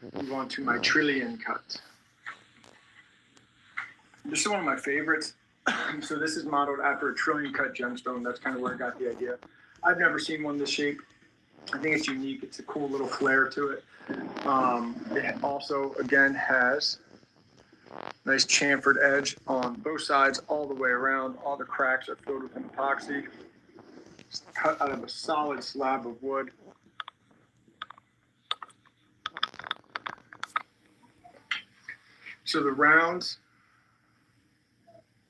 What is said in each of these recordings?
move on to my trillion cut. This is one of my favorites. So this is modeled after a trillion cut gemstone. That's kind of where I got the idea. I've never seen one this shape. I think it's unique. It's a cool little flair to it. It also, again, has nice chamfered edge on both sides all the way around. All the cracks are filled with an epoxy. It's cut out of a solid slab of wood. So the rounds,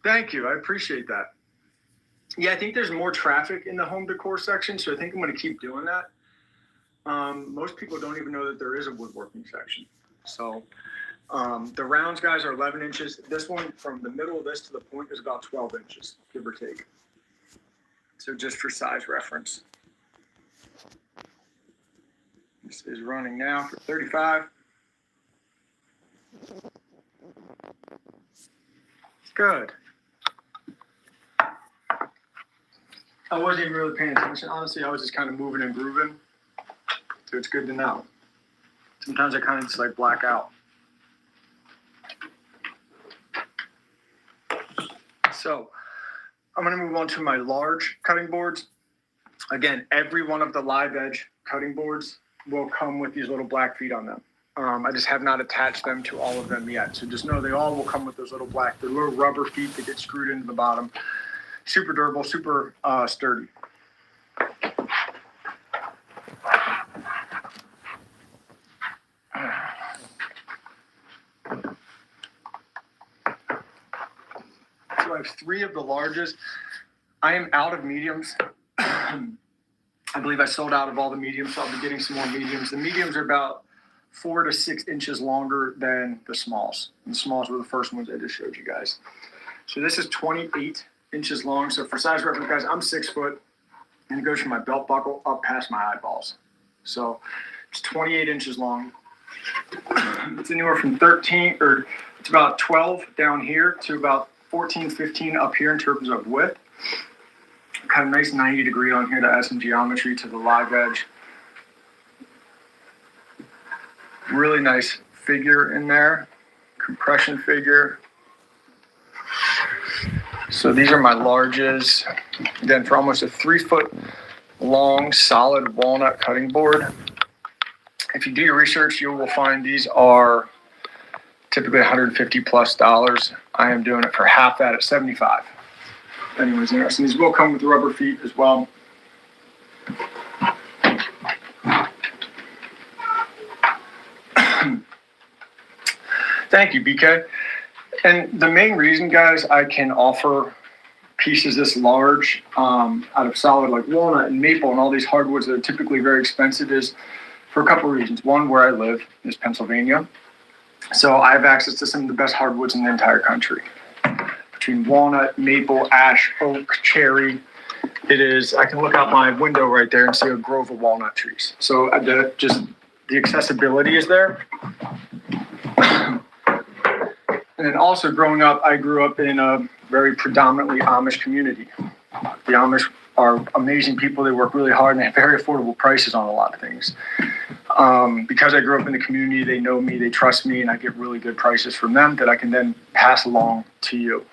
thank you, I appreciate that. Yeah, I think there's more traffic in the home decor section, so I think I'm going to keep doing that. Most people don't even know that there is a woodworking section. So the rounds, guys, are 11 inches. This one, from the middle of this to the point, is about 12 inches, give or take. So just for size reference. This is running now for 35. Good. I wasn't even really paying attention. Honestly, I was just kind of moving and grooving. So it's good to know. Sometimes I kind of just like black out. So I'm going to move on to my large cutting boards. Again, every one of the live edge cutting boards will come with these little black feet on them. I just have not attached them to all of them yet. So just know they all will come with those little they're little rubber feet that get screwed into the bottom. Super durable, super sturdy. So I have 3 of the largest. I am out of mediums. I believe I sold out of all the mediums, so I'll be getting some more mediums. The mediums are about 4 to 6 inches longer than the smalls. And the smalls were the first ones I just showed you guys. So this is 28 inches long. So for size reference, guys, I'm 6 foot, and it goes from my belt buckle up past my eyeballs. So it's 28 inches long. It's anywhere from 13, or it's about 12 down here to about 14, 15 up here in terms of width. Kind of nice 90 degree on here to add some geometry to the live edge. Really nice figure in there, compression figure. So these are my larges. Again, for almost a 3 foot long, solid walnut cutting board. If you do your research, you will find these are typically $150 plus. I am doing it for half that at 75. If anyone's interested, these will come with rubber feet as well. Thank you, BK. And the main reason, guys, I can offer pieces this large out of solid like walnut and maple and all these hardwoods that are typically very expensive is for a couple of reasons. One, where I live is Pennsylvania. So I have access to some of the best hardwoods in the entire country. Between walnut, maple, ash, oak, cherry, it is, I can look out my window right there and see a grove of walnut trees. So the accessibility is there. And then also growing up, I grew up in a very predominantly Amish community. The Amish are amazing people. They work really hard and they have very affordable prices on a lot of things. Because I grew up in the community, they know me, they trust me, and I get really good prices from them that I can then pass along to you.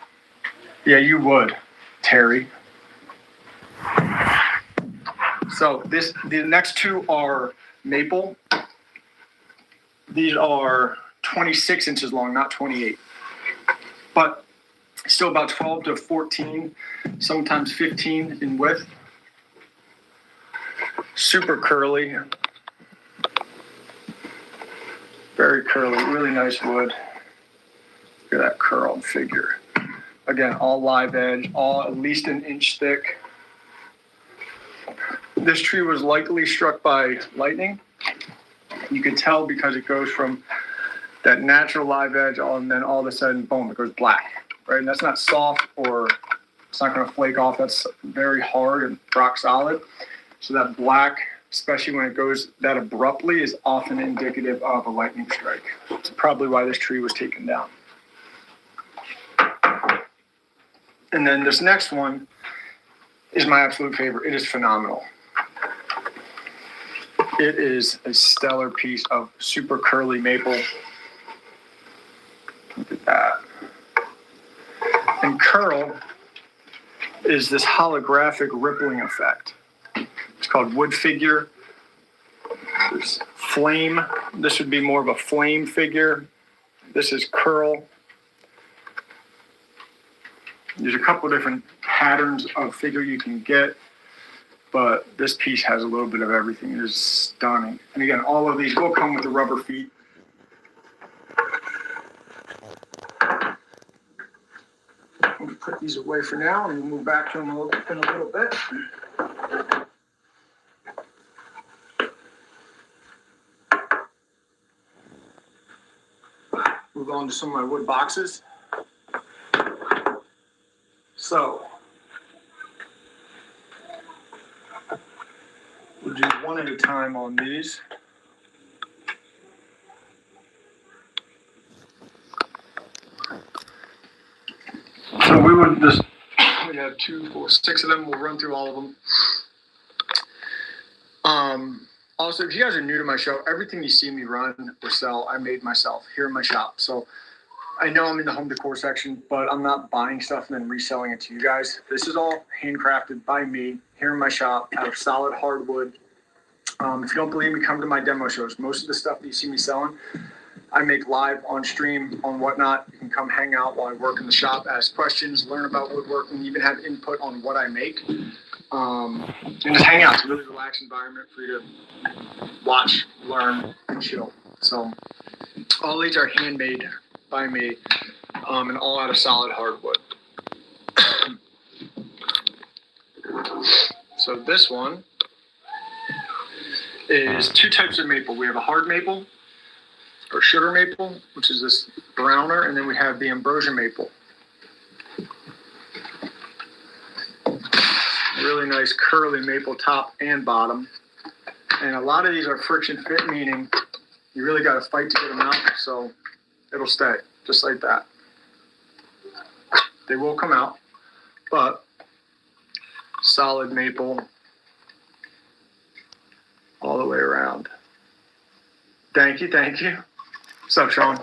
Yeah, you would, Terry. So the next 2 are maple. These are 26 inches long, not 28. But still about 12 to 14, sometimes 15 in width. Super curly. Very curly, really nice wood. Look at that curled figure. Again, all live edge, all at least an inch thick. This tree was likely struck by lightning. You can tell because it goes from that natural live edge and then all of a sudden, boom, it goes black, right? And that's not soft or it's not going to flake off. That's very hard and rock solid. So that black, especially when it goes that abruptly, is often indicative of a lightning strike. It's probably why this tree was taken down. And then this next one is my absolute favorite. It is phenomenal. It is a stellar piece of super curly maple. Look at that. And curl is this holographic rippling effect. It's called wood figure. There's flame. This would be more of a flame figure. This is curl. There's a couple different patterns of figure you can get, but this piece has a little bit of everything. It is stunning. And again, all of these will come with the rubber feet. We'll put these away for now and we'll move back to them in a little bit. Move on to some of my wood boxes. So, we'll do one at a time on these. So we would just, we have 2, 4, 6 of them. We'll run through all of them. Also, if you guys are new to my show, everything you see me run or sell, I made myself here in my shop. So I know I'm in the home decor section, but I'm not buying stuff and then reselling it to you guys. This is all handcrafted by me here in my shop out of solid hardwood. If you don't believe me, come to my demo shows. Most of the stuff that you see me selling, I make live on stream, on whatnot. You can come hang out while I work in the shop, ask questions, learn about woodworking, even have input on what I make. And just hang out. It's a really relaxed environment for you to watch, learn, and chill. So all these are handmade by me, and all out of solid hardwood. So this one is 2 types of maple. We have a hard maple, or sugar maple, which is this browner, and then we have the ambrosia maple. Really nice curly maple top and bottom. And a lot of these are friction fit, meaning you really got to fight to get them out, so it'll stay just like that. They will come out, but solid maple all the way around. Thank you, thank you. What's up, Sean?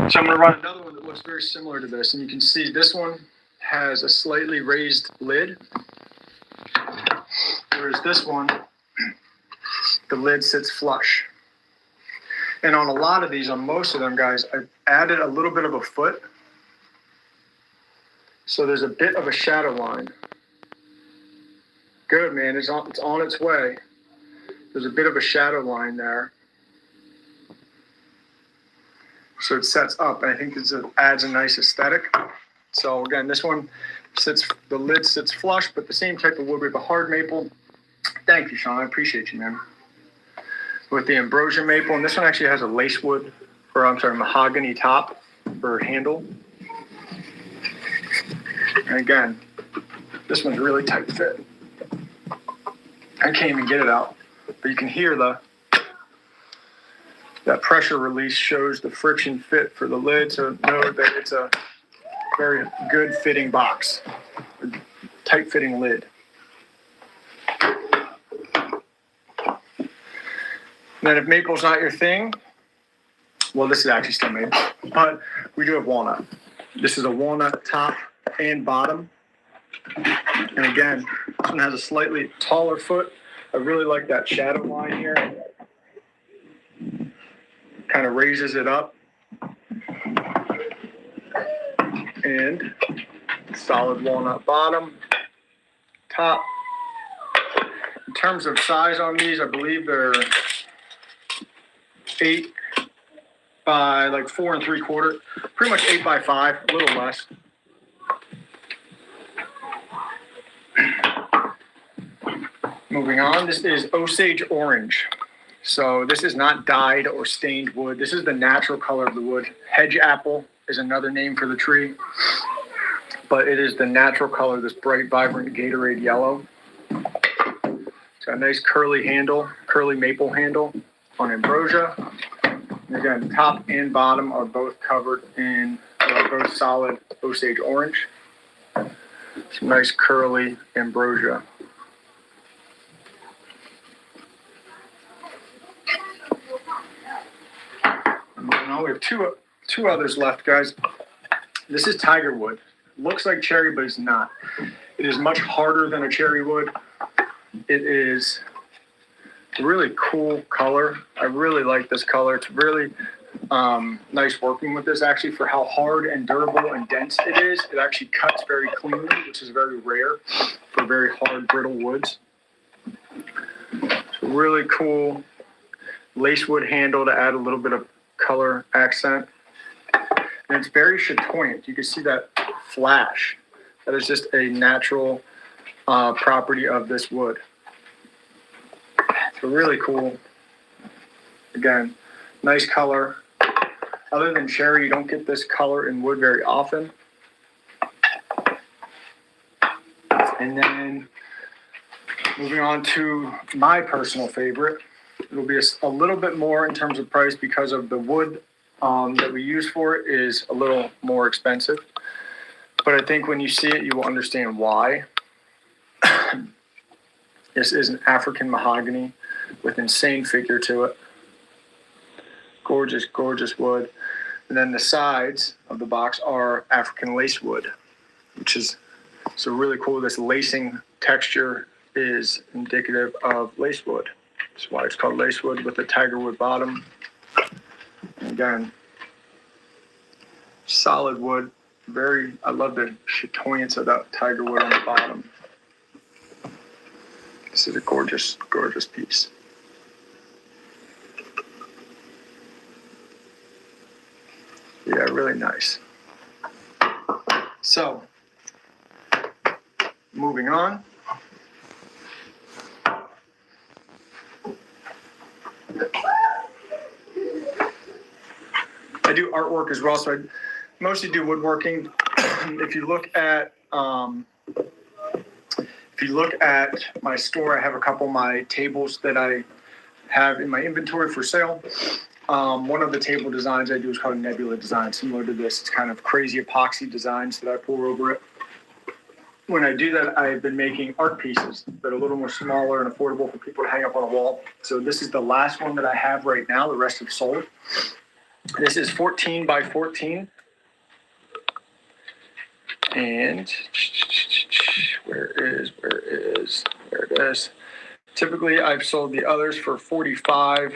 So I'm going to run another one that looks very similar to this, and you can see this one has a slightly raised lid, whereas this one, the lid sits flush. And on a lot of these, on most of them, guys, I've added a little bit of a foot, so there's a bit of a shadow line. Good, man, it's on its way. There's a bit of a shadow line there. So it sets up, and I think it adds a nice aesthetic. So again, this one the lid sits flush, but the same type of wood. We have a hard maple. Thank you, Sean. I appreciate you, man. With the ambrosia maple, and this one actually has a mahogany top or handle. And again, this one's really tight fit. I can't even get it out, but you can hear that pressure release shows the friction fit for the lid, so know that it's a very good fitting box, a tight fitting lid. Then if maple's not your thing, well, this is actually still maple, but we do have walnut. This is a walnut top and bottom. And again, this one has a slightly taller foot. I really like that shadow line here. Kind of raises it up. And solid walnut bottom, top. In terms of size on these, I believe they're 8 by like 4 3/4, pretty much 8 by 5, a little less. Moving on, this is Osage orange. So this is not dyed or stained wood. This is the natural color of the wood. Hedge apple is another name for the tree, but it is the natural color, this bright, vibrant Gatorade yellow. It's got a nice curly handle, curly maple handle on ambrosia. And again, top and bottom are both covered in both solid Osage orange. Some nice curly ambrosia. we have two others left, guys. This is tiger wood. Looks like cherry, but it's not. It is much harder than a cherry wood. It is a really cool color. I really like this color. It's really nice working with this, actually, for how hard and durable and dense it is. It actually cuts very cleanly, which is very rare for very hard, brittle woods. So really cool lace wood handle to add a little bit of color accent. And it's very chatoyant. You can see that flash. That is just a natural property of this wood. So really cool. Again, nice color. Other than cherry, you don't get this color in wood very often. And then moving on to my personal favorite. It'll be a little bit more in terms of price because of the wood that we use for it is a little more expensive. But I think when you see it, you will understand why. This is an African mahogany with insane figure to it. Gorgeous, gorgeous wood. And then the sides of the box are African lace wood, which is so really cool. This lacing texture is indicative of lace wood. That's why it's called lace wood with a tiger wood bottom. And again, solid wood. I love the chatoyance of that tiger wood on the bottom. This is a gorgeous, gorgeous piece. Yeah, really nice. So, moving on. I do artwork as well, so I mostly do woodworking. If you look at my store, I have a couple of my tables that I have in my inventory for sale. One of the table designs I do is called a nebula design, similar to this. It's kind of crazy epoxy designs that I pour over it. When I do that, I've been making art pieces that are a little more smaller and affordable for people to hang up on a wall. So this is the last one that I have right now. The rest have sold. This is 14 by 14. And where it is. Typically, I've sold the others for 45.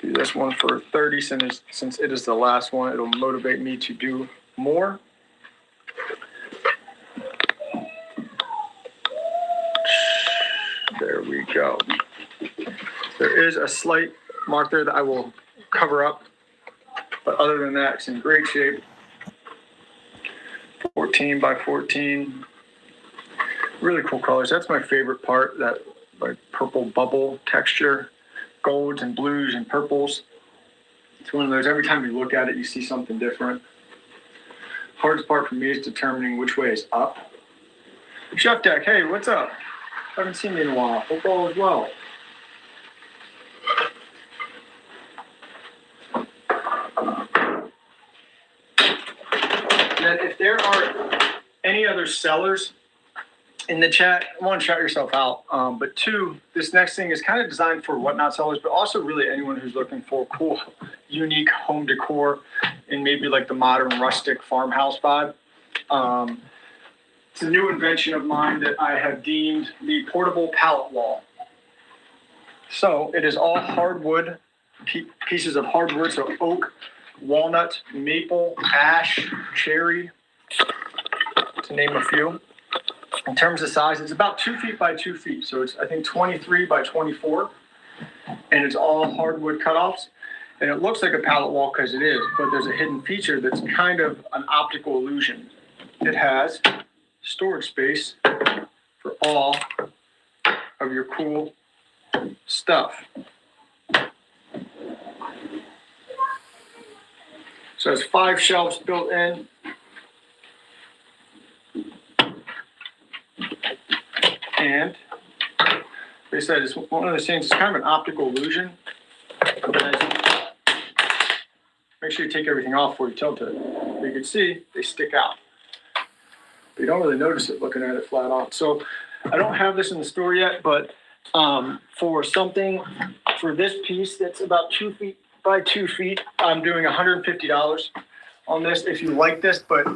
Do this one for 30 since it is the last one. It'll motivate me to do more. There we go. There is a slight mark there that I will cover up, but other than that, it's in great shape. 14 by 14. Really cool colors. That's my favorite part, that like purple bubble texture, golds and blues and purples. It's one of those, every time you look at it, you see something different. Hardest part for me is determining which way is up. Chef Deck, hey, what's up? Haven't seen you in a while. Hope all is well. And if there are any other sellers in the chat, one, shout yourself out. But two, this next thing is kind of designed for whatnot sellers, but also really anyone who's looking for cool, unique home decor in maybe like the modern rustic farmhouse vibe. It's a new invention of mine that I have deemed the portable pallet wall. So it is all hardwood, pieces of hardwood, so oak, walnut, maple, ash, cherry, to name a few. In terms of size, it's about 2 feet by 2 feet. So it's, I think, 23 by 24. And it's all hardwood cutoffs. And it looks like a pallet wall because it is, but there's a hidden feature that's kind of an optical illusion. It has storage space for all of your cool stuff. So it's 5 shelves built in. And like I said, it's one of those things, it's kind of an optical illusion. Make sure you take everything off before you tilt it. You can see they stick out. You don't really notice it looking at it flat on. So I don't have this in the store yet, but for something For this piece that's about 2 feet by 2 feet, I'm doing $150 on this. If you like this, but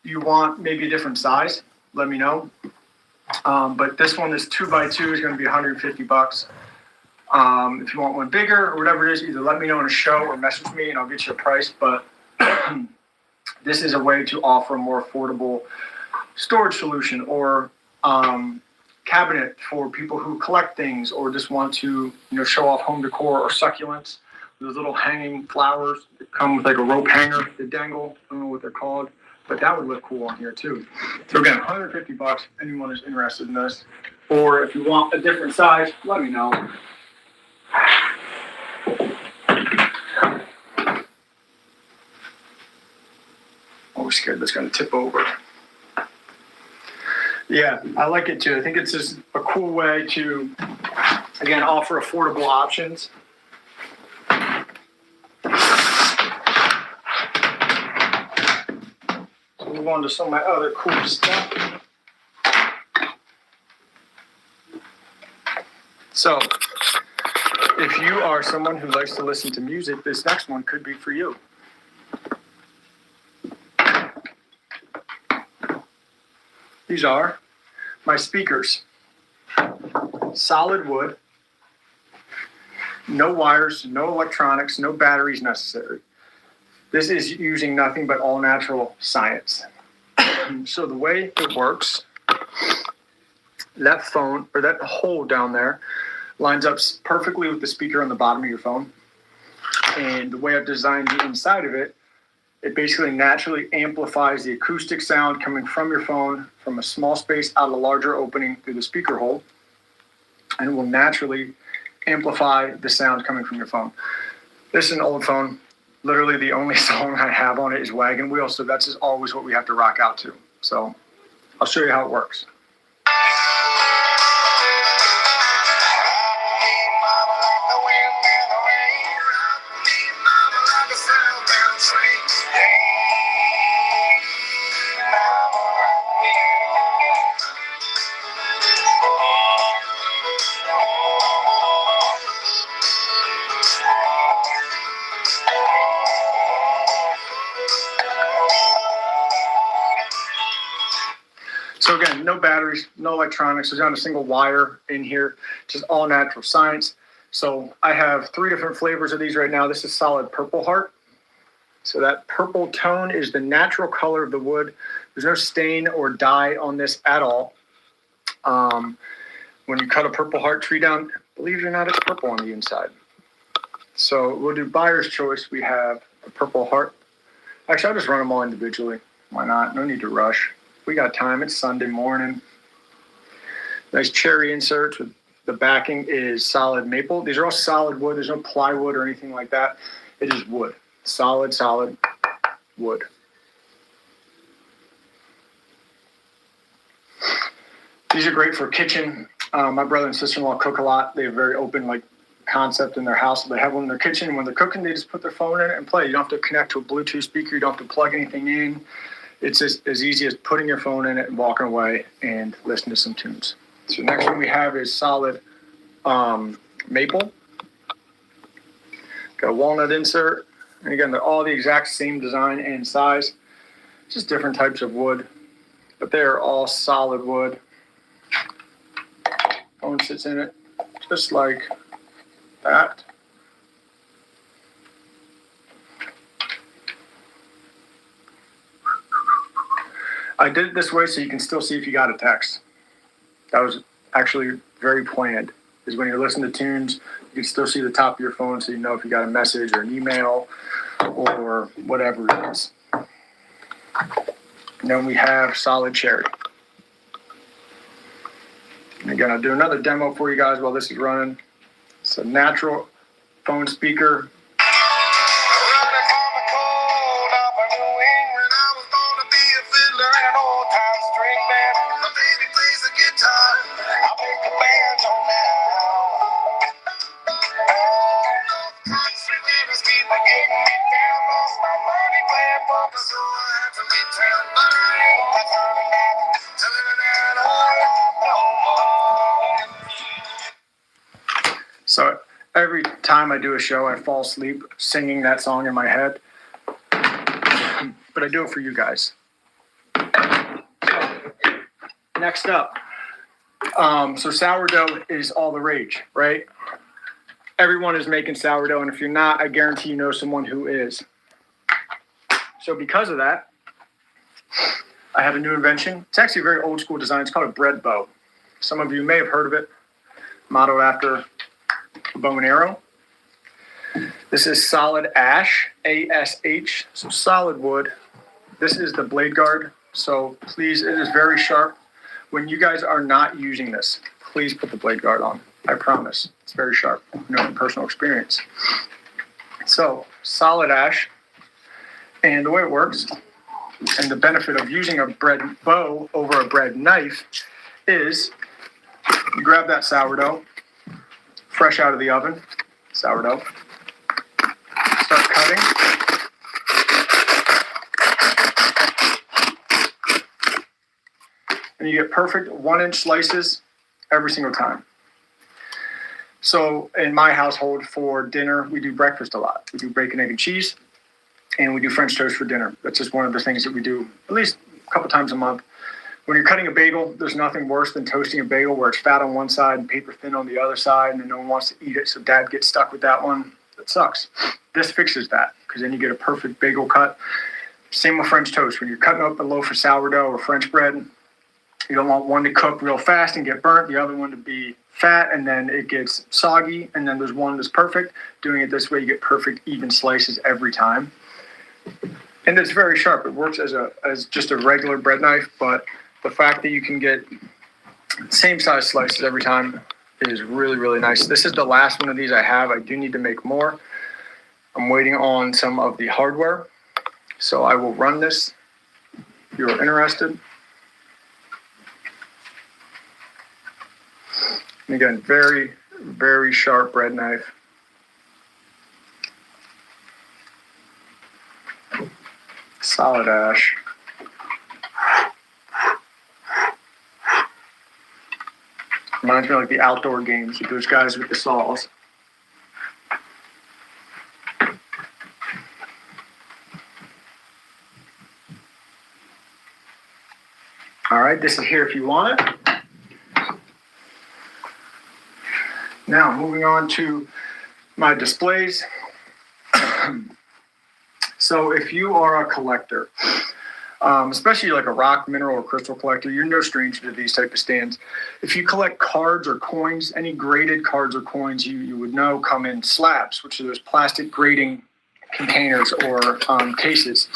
you want maybe a different size, let me know. But this one, this 2 by 2 is going to be $150. If you want one bigger or whatever it is, either let me know in a show or message me and I'll get you a price. But this is a way to offer a more affordable storage solution or cabinet for people who collect things or just want to, show off home decor or succulents. Those little hanging flowers that come with like a rope hanger that dangle. I don't know what they're called, but that would look cool on here too. So again, $150. Anyone is interested in this, or if you want a different size, let me know. Always scared that's going to tip over. Yeah, I like it too. I think it's just a cool way to, again, offer affordable options. So move on to some of my other cool stuff. So, if you are someone who likes to listen to music, this next one could be for you. These are my speakers. Solid wood, no wires, no electronics, no batteries necessary. This is using nothing but all natural science. So the way it works, that phone, or that hole down there, lines up perfectly with the speaker on the bottom of your phone. And the way I've designed the inside of it, it basically naturally amplifies the acoustic sound coming from your phone from a small space out of a larger opening through the speaker hole, and it will naturally amplify the sound coming from your phone. This is an old phone. Literally the only song I have on it is Wagon Wheel, so that's just always what we have to rock out to. So I'll show you how it works. So again, no batteries, no electronics. There's not a single wire in here, just all natural science. So I have 3 different flavors of these right now. This is solid Purple Heart. So that purple tone is the natural color of the wood. There's no stain or dye on this at all. When you cut a Purple Heart tree down, believe it or not, it's purple on the inside. So we'll do buyer's choice. We have a Purple Heart. Actually, I'll just run them all individually. Why not? No need to rush. We got time. It's Sunday morning. Nice cherry inserts with the backing is solid maple. These are all solid wood. There's no plywood or anything like that. It is wood. Solid wood. These are great for kitchen. My brother and sister-in-law cook a lot. They have very open concept in their house. So they have one in their kitchen. When they're cooking, they just put their phone in it and play. You don't have to connect to a Bluetooth speaker. You don't have to plug anything in. It's as easy as putting your phone in it and walking away and listening to some tunes. So next one we have is solid maple. Got a walnut insert. And again, they're all the exact same design and size. Just different types of wood. But they are all solid wood. Phone sits in it just like that. I did it this way so you can still see if you got a text. That was actually very planned. Is when you're listening to tunes, you can still see the top of your phone so you know if you got a message or an email or whatever it is. And then we have solid cherry. And again, I'll do another demo for you guys while this is running. It's a natural phone speaker. So every time I do a show, I fall asleep singing that song in my head. But I do it for you guys. Next up, so sourdough is all the rage, right? Everyone is making sourdough, and if you're not, I guarantee you know someone who is. So because of that, I have a new invention. It's actually a very old school design. It's called a bread bow. Some of you may have heard of it, modeled after a bow and arrow. This is solid ash, ASH, so solid wood. This is the blade guard, so please, it is very sharp. When you guys are not using this, please put the blade guard on. I promise. It's very sharp. You know from personal experience. So, solid ash. And the way it works, and the benefit of using a bread bow over a bread knife is you grab that sourdough, fresh out of the oven, sourdough, start cutting. And you get perfect 1-inch slices every single time. So in my household for dinner, we do breakfast a lot. We do bacon, egg, and cheese, and we do French toast for dinner. That's just one of the things that we do at least a couple times a month. When you're cutting a bagel, there's nothing worse than toasting a bagel where it's fat on one side and paper thin on the other side, and then no one wants to eat it, so dad gets stuck with that one. That sucks. This fixes that, because then you get a perfect bagel cut. Same with French toast. When you're cutting up a loaf of sourdough or French bread, you don't want one to cook real fast and get burnt, the other one to be fat and then it gets soggy, and then there's one that's perfect. Doing it this way, you get perfect even slices every time. And it's very sharp. It works as just a regular bread knife, but the fact that you can get same size slices every time is really, really nice. This is the last one of these I have. I do need to make more. I'm waiting on some of the hardware, so I will run this if you're interested. And again, very, very sharp bread knife. Solid ash. Reminds me of like the outdoor games with those guys with the saws. All right, this is here if you want it. Now, moving on to my displays. So if you are a collector, especially like a rock, mineral, or crystal collector, you're no stranger to these type of stands. If you collect cards or coins, any graded cards or coins you would know come in slabs, which are those plastic grading containers or cases.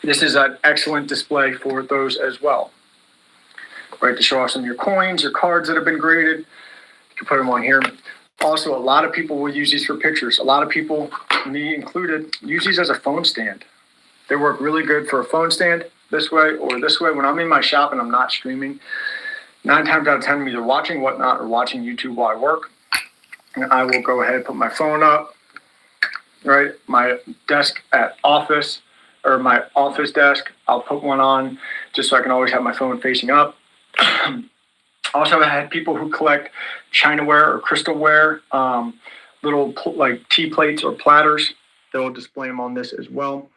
This is an excellent display for those as well. Right, to show off some of your coins or cards that have been graded. You can put them on here. Also, a lot of people will use these for pictures. A lot of people, me included, use these as a phone stand. They work really good for a phone stand this way or this way. When I'm in my shop and I'm not streaming, 9 times out of 10, I'm either watching Whatnot or watching YouTube while I work. And I will go ahead and put my phone up, right? My desk at office or my office desk, I'll put one on just so I can always have my phone facing up. Also, I had people who collect chinaware or crystalware, little like tea plates or platters. They'll display them on this as well.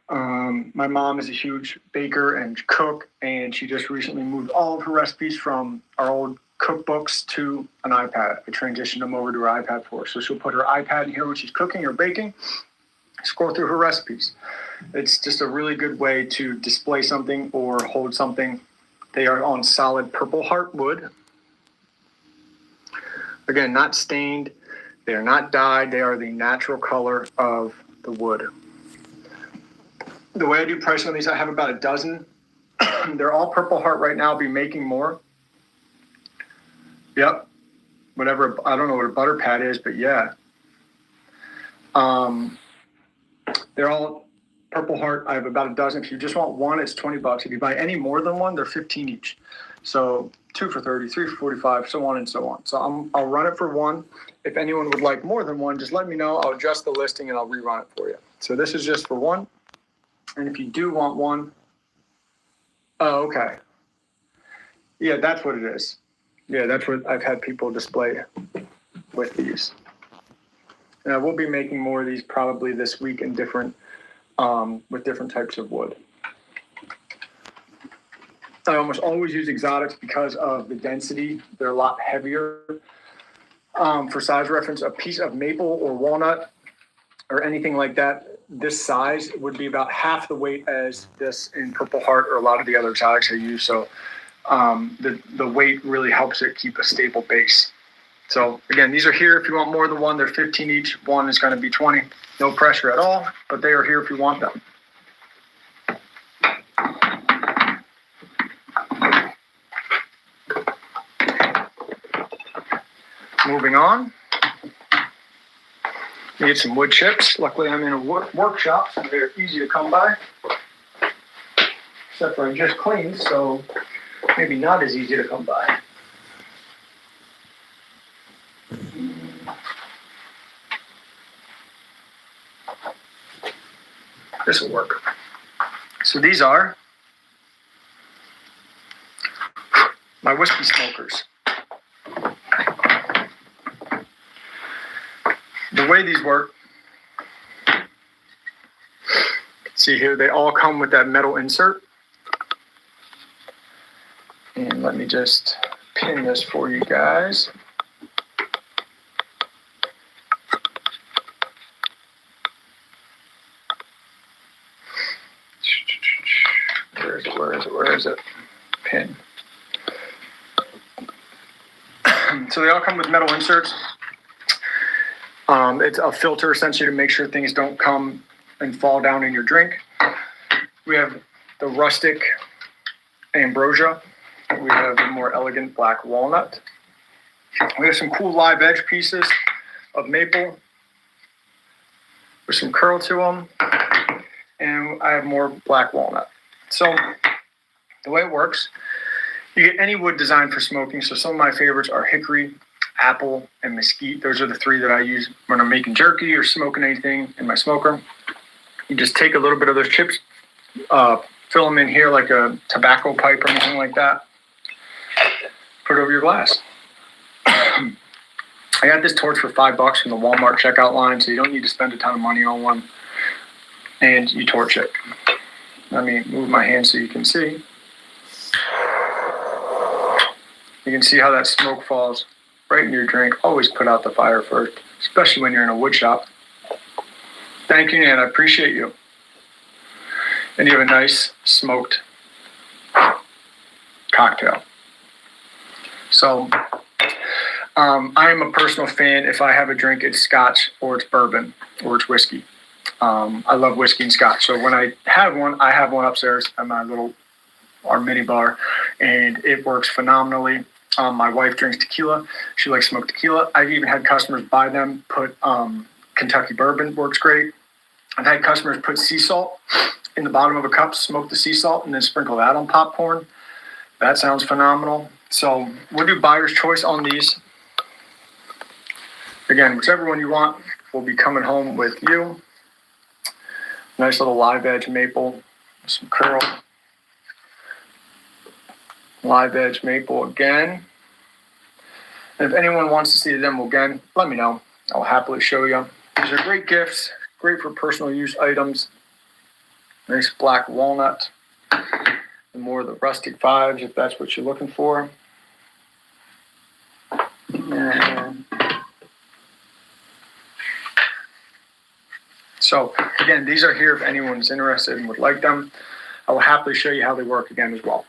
My mom is a huge baker and cook, and she just recently moved all of her recipes from our old cookbooks to an iPad. I transitioned them over to her iPad for her. So she'll put her iPad in here when she's cooking or baking, scroll through her recipes. It's just a really good way to display something or hold something. They are on solid purple heart wood. Again, not stained. They are not dyed. They are the natural color of the wood. The way I do pricing on these, I have about a dozen. They're all purple heart right now. I'll be making more. Yep. Whatever. I don't know what a butter pad is, but yeah. They're all Purple Heart. I have about a dozen. If you just want one, it's $20. If you buy any more than one, they're 15 each. So 2 for 30, 3 for 45, so on and so on. So I'll run it for one. If anyone would like more than one, just let me know. I'll adjust the listing and I'll rerun it for you. So this is just for one. And if you do want one, oh, okay. Yeah, that's what it is. Yeah, that's what I've had people display with these. And I will be making more of these probably this week in different, with different types of wood. I almost always use exotics because of the density. They're a lot heavier. For size reference, a piece of maple or walnut or anything like that, this size would be about half the weight as this in Purple Heart or a lot of the other exotics I use. So the weight really helps it keep a stable base. So again, these are here if you want more than one. They're 15 each. One is going to be 20. No pressure at all, but they are here if you want them. Moving on. Need some wood chips. Luckily, I'm in a workshop, so they're easy to come by. Except for I just cleaned, so maybe not as easy to come by. This will work. So these are my whiskey smokers. The way these work, see here, they all come with that metal insert. And let me just pin this for you guys. Where is it? Pin. So they all come with metal inserts. It's a filter essentially to make sure things don't come and fall down in your drink. We have the rustic ambrosia. We have the more elegant black walnut. We have some cool live edge pieces of maple with some curl to them. And I have more black walnut. So the way it works, you get any wood designed for smoking. So some of my favorites are hickory, apple, and mesquite. Those are the three that I use when I'm making jerky or smoking anything in my smoker. You just take a little bit of those chips, fill them in here like a tobacco pipe or anything like that. Put it over your glass. I got this torch for $5 from the Walmart checkout line, so you don't need to spend a ton of money on one. And you torch it. Let me move my hand so you can see. You can see how that smoke falls right in your drink. Always put out the fire first, especially when you're in a wood shop. Thank you, Nan. I appreciate you. And you have a nice smoked cocktail. So I am a personal fan. If I have a drink, it's scotch or it's bourbon or it's whiskey. I love whiskey and scotch. So when I have one upstairs at our mini bar, and it works phenomenally. My wife drinks tequila. She likes smoked tequila. I've even had customers buy them, put Kentucky bourbon, works great. I've had customers put sea salt in the bottom of a cup, smoke the sea salt, and then sprinkle that on popcorn. That sounds phenomenal. So we'll do buyer's choice on these. Again, whichever one you want will be coming home with you. Nice little live edge maple, some curl. Live edge maple again. And if anyone wants to see them again, let me know. I'll happily show you. These are great gifts, great for personal use items. Nice black walnut. And more of the rustic vibes if that's what you're looking for. And so again, these are here if anyone's interested and would like them. I will happily show you how they work again as well.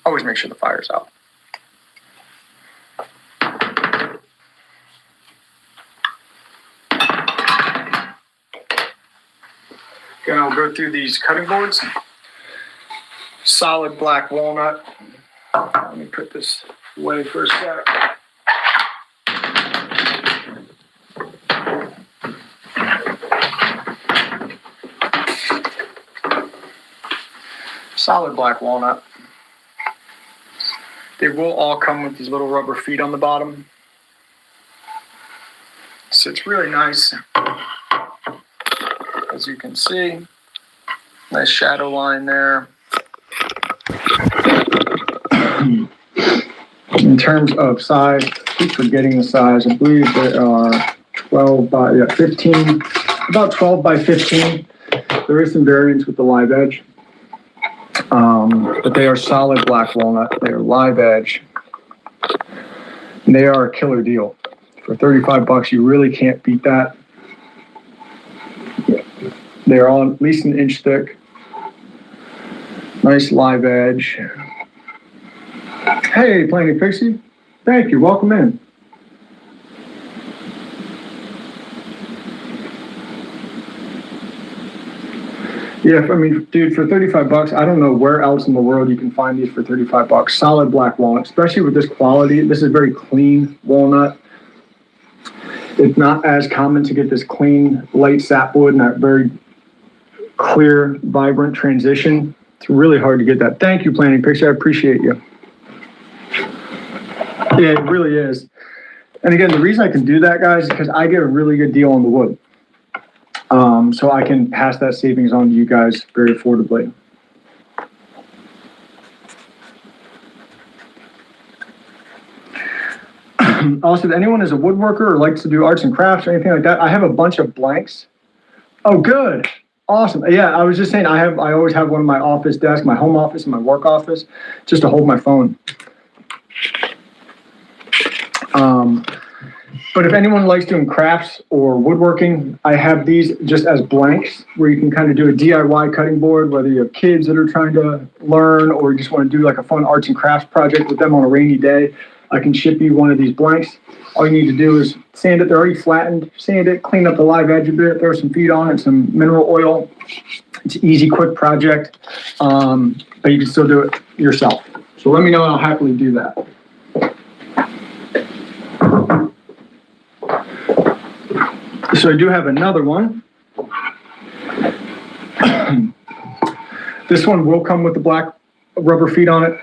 Always make sure the fire's out. Again, I'll go through these cutting boards. Solid black walnut. Let me put this away for a sec. Solid black walnut. They will all come with these little rubber feet on the bottom. So it's really nice. As you can see, nice shadow line there. In terms of size, I keep forgetting the size. I believe they are 12 by 15, about 12 by 15. There is some variance with the live edge, but they are solid black walnut. They are live edge. And they are a killer deal. For 35 bucks, you really can't beat that. They're all at least an inch thick. Nice live edge. Hey, Planning Pixie. Thank you. Welcome in. Yeah, I mean, dude, for 35 bucks, I don't know where else in the world you can find these for 35 bucks. Solid black walnut, especially with this quality. This is very clean walnut. It's not as common to get this clean, light sapwood and that very clear, vibrant transition. It's really hard to get that. Thank you, Planning Pixie. I appreciate you. Yeah, it really is. And again, the reason I can do that, guys, is because I get a really good deal on the wood. So I can pass that savings on to you guys very affordably. Also, if anyone is a woodworker or likes to do arts and crafts or anything like that, I have a bunch of blanks. Oh, good. Awesome. Yeah, I was just saying I always have one in my office desk, my home office and my work office, just to hold my phone. But if anyone likes doing crafts or woodworking, I have these just as blanks where you can kind of do a DIY cutting board, whether you have kids that are trying to learn or you just want to do like a fun arts and crafts project with them on a rainy day. I can ship you one of these blanks. All you need to do is sand it. They're already flattened. Sand it, clean up the live edge a bit, throw some feed on it, some mineral oil. It's an easy, quick project, but you can still do it yourself. So let me know and I'll happily do that. So I do have another one. This one will come with the black rubber feet on it.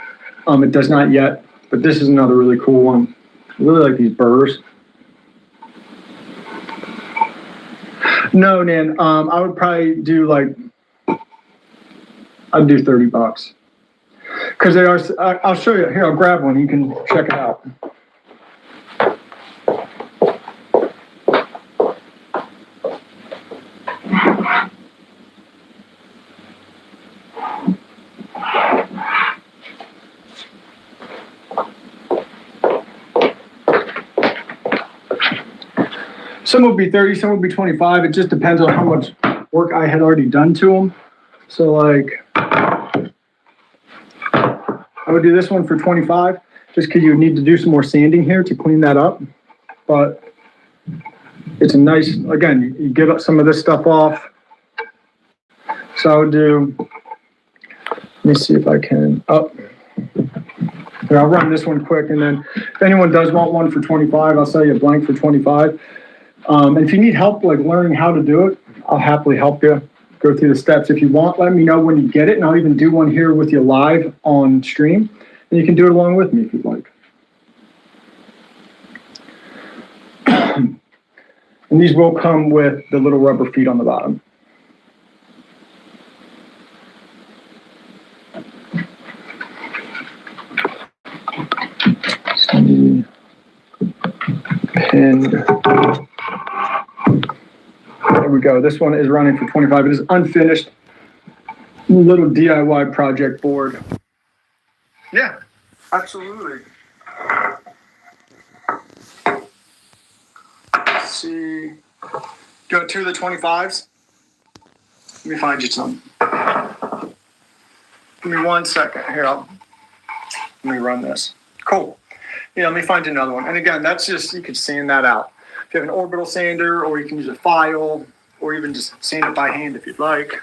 It does not yet, but this is another really cool one. I really like these burrs. No, Nan, I would probably do I'd do 30 bucks. Because they are, I'll show you, here, I'll grab one, you can check it out. Some would be 30, some would be 25. It just depends on how much work I had already done to them. So like, I would do this one for 25, just because you would need to do some more sanding here to clean that up. But it's a nice, again, you get some of this stuff off. So I would do, let me see if I can, here, I'll run this one quick, and then if anyone does want one for 25, I'll sell you a blank for 25. And if you need help like learning how to do it, I'll happily help you go through the steps. If you want, let me know when you get it, and I'll even do one here with you live on stream, and you can do it along with me if you'd like. And these will come with the little rubber feet on the bottom. Pinned. There we go. This one is running for 25. It is unfinished. Little DIY project board. Yeah, absolutely. Let's see. Go to the 25s. Let me find you some. Give me 1 second. Here, let me run this. Cool. Yeah, let me find you another one. And again, that's just, you can sand that out. If you have an orbital sander, or you can use a file, or even just sand it by hand if you'd like.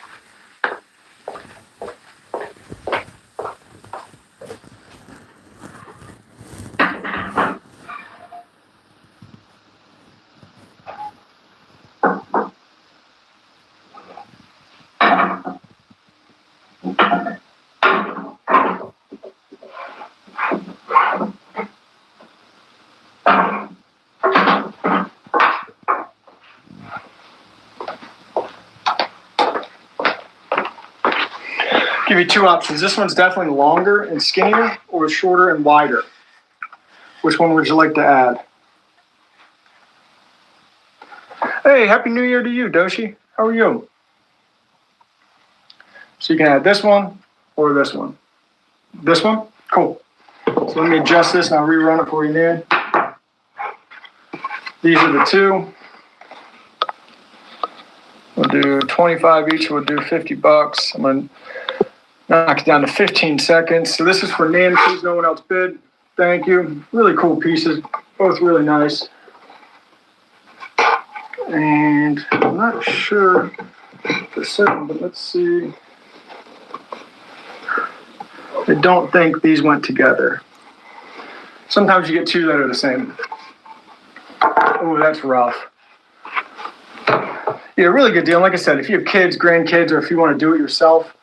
Give you two options. This one's definitely longer and skinnier, or shorter and wider. Which one would you like to add? Hey, Happy New Year to you, Doshi. How are you? So you can add this one or this one. This one? Cool. So let me adjust this and I'll rerun it for you, Nan. These are the two. We'll do 25 each. We'll do $50. I'm going to knock it down to 15 seconds. So this is for Nan. Please, no one else bid. Thank you. Really cool pieces. Both really nice. And I'm not sure for certain, but let's see. I don't think these went together. Sometimes you get two that are the same. Oh, that's rough. Yeah, really good deal. Like I said, if you have kids, grandkids, or if you want to do it yourself,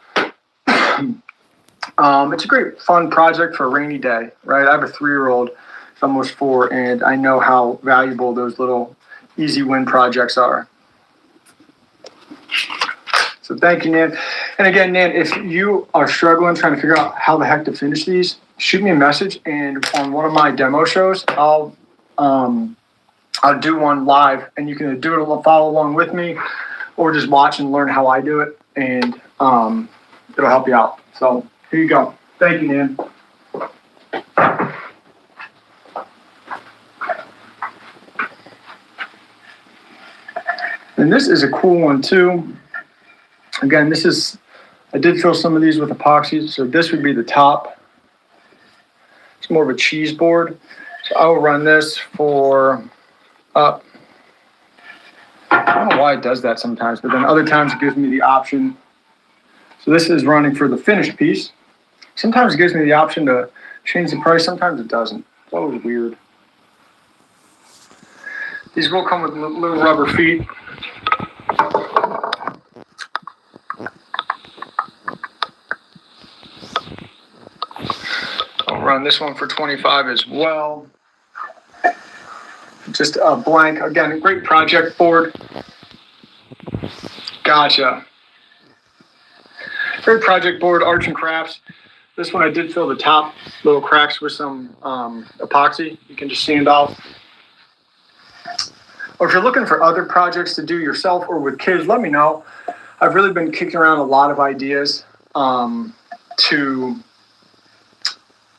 it's a great fun project for a rainy day, right? I have a 3-year-old, it's almost 4, and I know how valuable those little easy win projects are. So thank you, Nan. And again, Nan, if you are struggling trying to figure out how the heck to finish these, shoot me a message, and on one of my demo shows, I'll do one live, and you can do it, follow along with me, or just watch and learn how I do it, and it'll help you out. So here you go. Thank you, Nan. And this is a cool one too. Again, I did fill some of these with epoxy, so this would be the top. It's more of a cheese board. So I will run this for up. I don't know why it does that sometimes, but then other times it gives me the option. So this is running for the finished piece. Sometimes it gives me the option to change the price. Sometimes it doesn't. It's always weird. These will come with little rubber feet. I'll run this one for 25 as well. Just a blank. Again, a great project board. Gotcha. Great project board, arts and crafts. This one I did fill the top little cracks with some epoxy. You can just sand off. Or if you're looking for other projects to do yourself or with kids, let me know. I've really been kicking around a lot of ideas to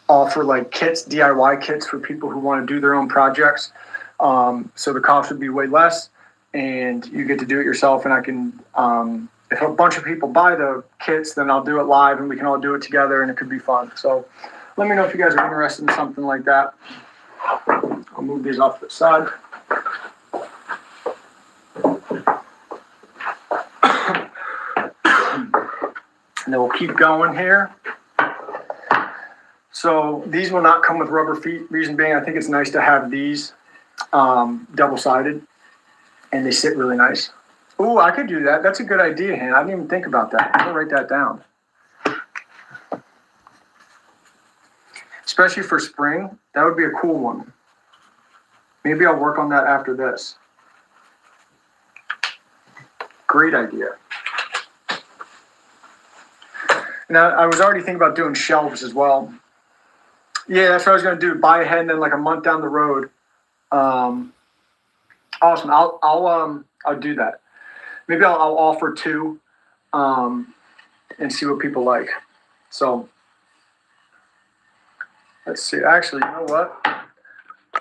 offer like kits, DIY kits for people who want to do their own projects. So the cost would be way less, and you get to do it yourself. And I can, if a bunch of people buy the kits, then I'll do it live, and we can all do it together, and it could be fun. So let me know if you guys are interested in something like that. I'll move these off to the side. And then we'll keep going here. So these will not come with rubber feet. Reason being, I think it's nice to have these double-sided, and they sit really nice. Ooh, I could do that. That's a good idea, Han. I didn't even think about that. I'm gonna write that down. Especially for spring, that would be a cool one. Maybe I'll work on that after this. Great idea. Now, I was already thinking about doing shelves as well. Yeah, that's what I was going to do. Buy ahead, and then like a month down the road. Awesome. I'll do that. Maybe I'll offer 2, and see what people like. So let's see. Actually, you know what? I'm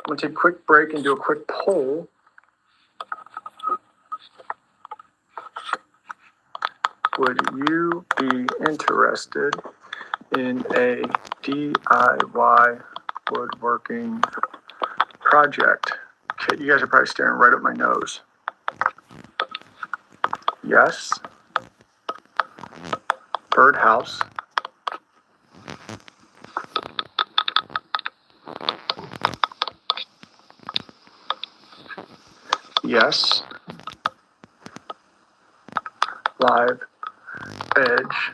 going to take a quick break and do a quick poll. Would you be interested in a DIY woodworking project? Okay, you guys are probably staring right at my nose. Yes. Birdhouse. Yes. Live edge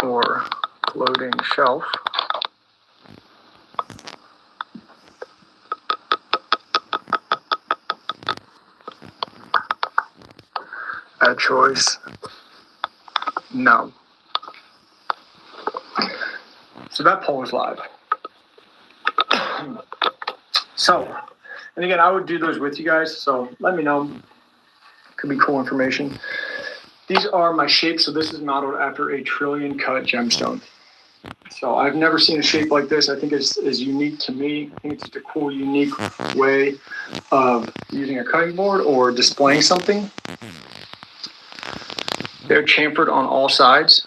or floating shelf. A choice. No. So that poll is live. So, and again, I would do those with you guys. So let me know. Could be cool information. These are my shapes. So this is modeled after a trillion cut gemstone. So I've never seen a shape like this. I think it's unique to me. I think it's just a cool, unique way of using a cutting board or displaying something. They're chamfered on all sides,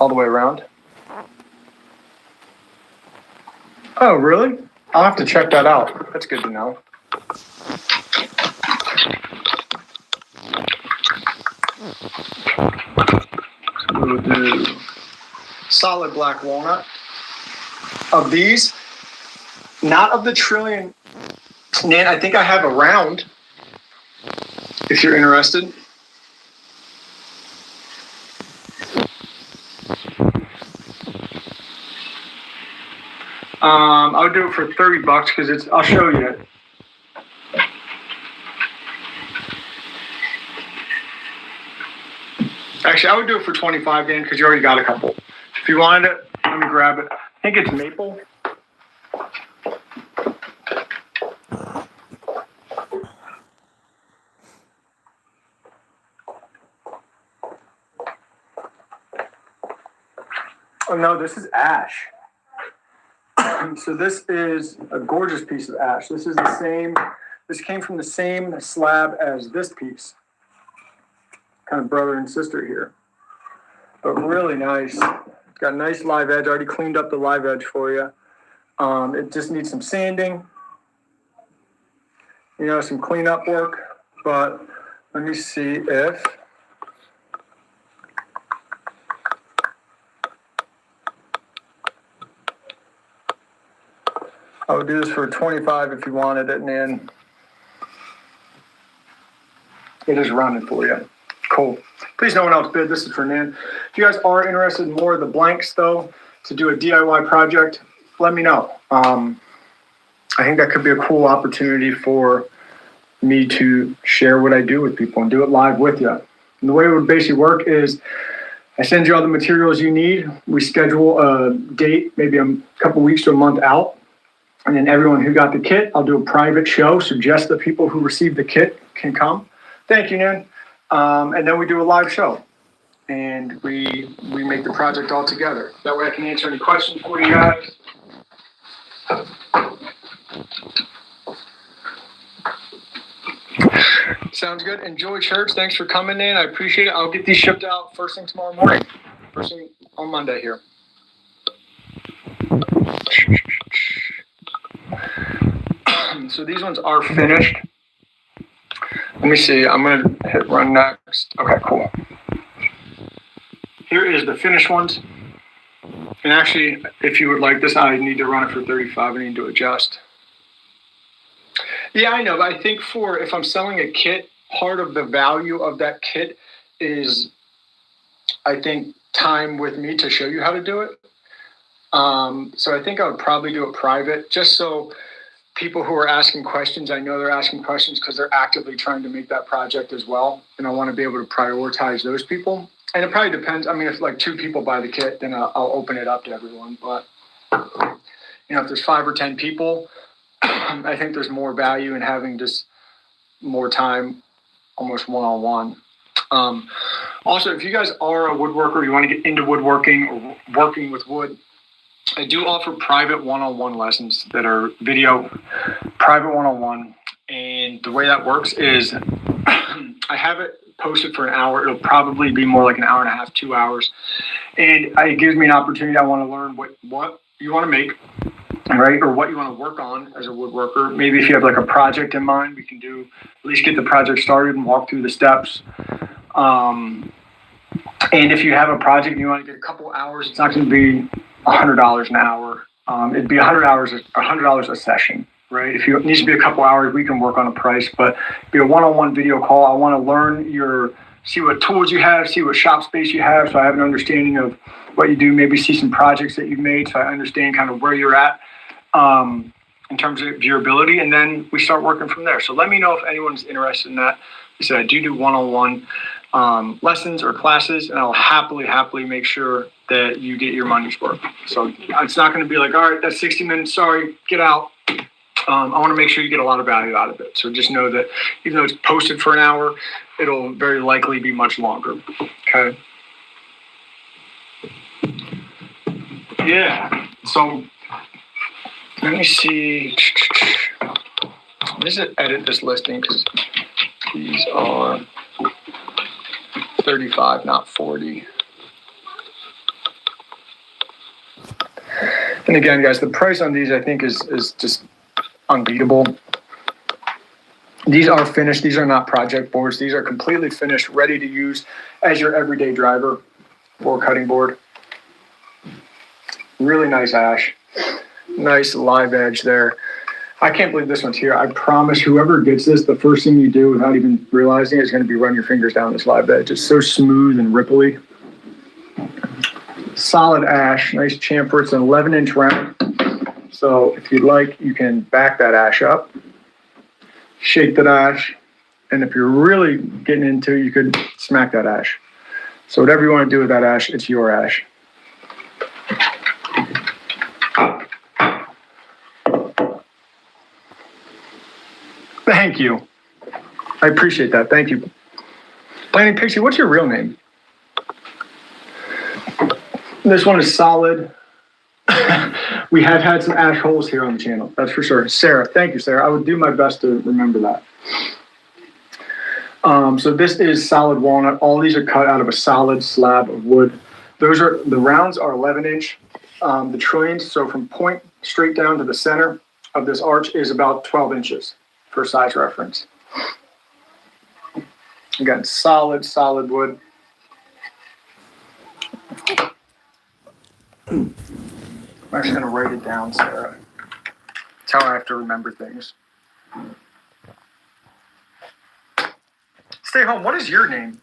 all the way around. Oh, really? I'll have to check that out. That's good to know. So we'll do solid black walnut. Of these, not of the trillion, Nan, I think I have a round, if you're interested. I would do it for $30 because I'll show you. Actually, I would do it for 25, Dan, because you already got a couple. If you wanted it, let me grab it. I think it's maple. Oh, no, this is ash. So this is a gorgeous piece of ash. This came from the same slab as this piece. Kind of brother and sister here. But really nice. It's got a nice live edge. I already cleaned up the live edge for you. It just needs some sanding. Some cleanup work. But let me see if... I would do this for 25 if you wanted it, and then it is running for you. Cool. Please, no one else bid. This is for Nan. If you guys are interested in more of the blanks, though, to do a DIY project, let me know. I think that could be a cool opportunity for me to share what I do with people and do it live with you. And the way it would basically work is I send you all the materials you need. We schedule a date, maybe a couple weeks to a month out. And then everyone who got the kit, I'll do a private show. So just the people who received the kit can come. Thank you, Nan. And then we do a live show. And we make the project all together. That way I can answer any questions for you guys. Sounds good. Enjoy church. Thanks for coming in. I appreciate it. I'll get these shipped out first thing tomorrow morning. First thing on Monday here. So these ones are finished. Let me see. I'm going to hit run next. Okay, cool. Here is the finished ones. And actually, if you would like this, I need to run it for 35. I need to adjust. Yeah, I know. But I think if I'm selling a kit, part of the value of that kit is, I think, time with me to show you how to do it. So I think I would probably do it private, just so people who are asking questions, I know they're asking questions because they're actively trying to make that project as well. And I want to be able to prioritize those people. And it probably depends. I mean, if like 2 people buy the kit, then I'll open it up to everyone. But, if there's 5 or 10 people, I think there's more value in having just more time, almost one-on-one. Also, if you guys are a woodworker, you want to get into woodworking or working with wood, I do offer private one-on-one lessons that are video, private one-on-one. And the way that works is I have it posted for an hour. It'll probably be more like an hour and a half, 2 hours. And it gives me an opportunity. I want to learn what you want to make, right? Or what you want to work on as a woodworker. Maybe if you have like a project in mind, we can at least get the project started and walk through the steps. And if you have a project and you want to get a couple hours, it's not going to be $100 an hour. It'd be $100 a session, right? If it needs to be a couple hours, we can work on a price, but be a one-on-one video call. I want to learn see what tools you have, see what shop space you have, so I have an understanding of what you do, maybe see some projects that you've made, so I understand kind of where you're at in terms of your ability, and then we start working from there. So let me know if anyone's interested in that. Like I said, I do one-on-one lessons or classes, and I'll happily make sure that you get your money's worth. So it's not going to be like, all right, that's 60 minutes. Sorry, get out. I want to make sure you get a lot of value out of it. So just know that even though it's posted for an hour, it'll very likely be much longer. Okay. Yeah. So let me see. Let's just edit this listing because these are 35, not 40. And again, guys, the price on these I think is just unbeatable. These are finished. These are not project boards. These are completely finished, ready to use as your everyday driver or cutting board. Really nice ash. Nice live edge there. I can't believe this one's here. I promise whoever gets this, the first thing you do without even realizing it is going to be run your fingers down this live edge. It's so smooth and ripply. Solid ash, nice chamfer. It's an 11-inch round. So if you'd like, you can back that ash up, shake that ash, and if you're really getting into it, you could smack that ash. So whatever you want to do with that ash, it's your ash. Thank you. I appreciate that. Thank you. Planning Pixie, what's your real name? This one is solid. We have had some ash holes here on the channel, that's for sure. Sarah, thank you, Sarah. I would do my best to remember that. So this is solid walnut. All these are cut out of a solid slab of wood. The rounds are 11-inch. The trillions, so from point straight down to the center of this arch is about 12 inches for size reference. Again, solid wood. I'm actually going to write it down, Sarah. That's how I have to remember things. Stay home. What is your name?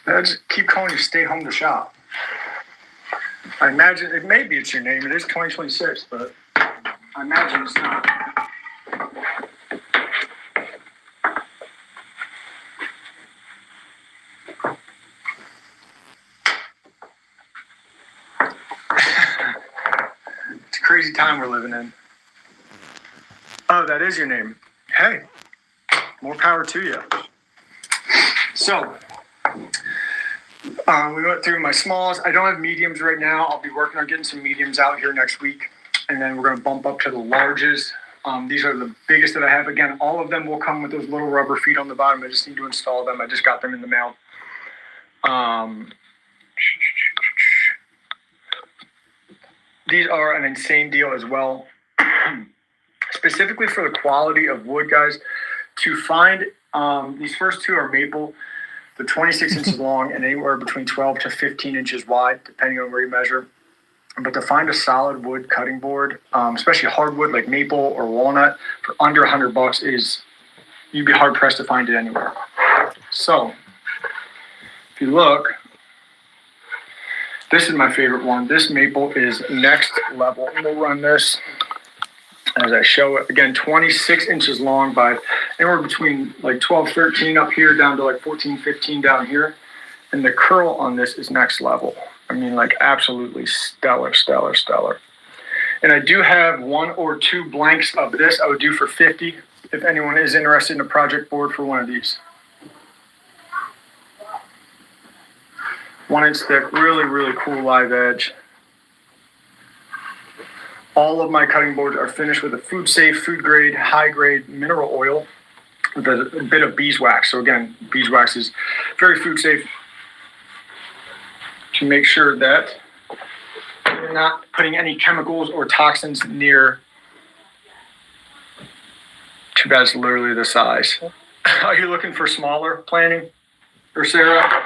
I just keep calling you Stay Home to Shop. I imagine it's your name. It is 2026, but I imagine it's not. It's a crazy time we're living in. Oh, that is your name. Hey, more power to you. So, we went through my smalls. I don't have mediums right now. I'll be working on getting some mediums out here next week. And then we're going to bump up to the larges. These are the biggest that I have. Again, all of them will come with those little rubber feet on the bottom. I just need to install them. I just got them in the mail. These are an insane deal as well. Specifically for the quality of wood, guys, to find these first two are maple. They're 26 inches long and anywhere between 12 to 15 inches wide, depending on where you measure. But to find a solid wood cutting board, especially hardwood like maple or walnut, for under $100 is, you'd be hard pressed to find it anywhere. So, if you look, this is my favorite one. This maple is next level. We'll run this as I show it. Again, 26 inches long by anywhere between like 12, 13 up here down to like 14, 15 down here. And the curl on this is next level. I mean, like absolutely stellar. And I do have 1 or 2 blanks of this I would do for $50 if anyone is interested in a project board for one of these. 1 inch thick, really cool live edge. All of my cutting boards are finished with a food safe, food grade, high grade mineral oil with a bit of beeswax. So again, beeswax is very food safe to make sure that you're not putting any chemicals or toxins near. Too bad it's literally the size. Are you looking for smaller planning or Sarah?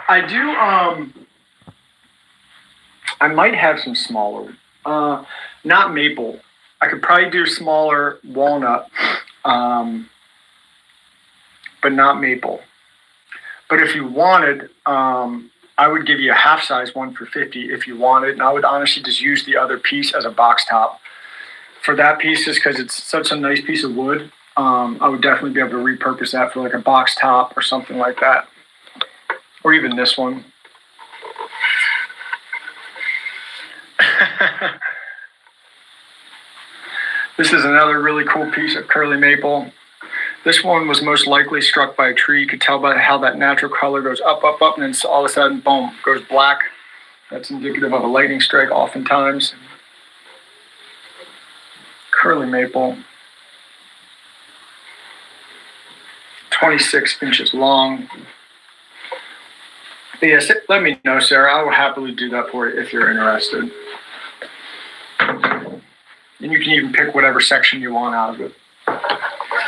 I do, I might have some smaller, not maple. I could probably do smaller walnut, but not maple. But if you wanted, I would give you a half size one for $50 if you wanted. And I would honestly just use the other piece as a box top for that piece, just because it's such a nice piece of wood. I would definitely be able to repurpose that for like a box top or something like that. Or even this one. This is another really cool piece of curly maple. This one was most likely struck by a tree. You could tell by how that natural color goes up, up, up, and then all of a sudden, boom, goes black. That's indicative of a lightning strike oftentimes. Curly maple. 26 inches long. But yes, let me know, Sarah. I will happily do that for you if you're interested. And you can even pick whatever section you want out of it.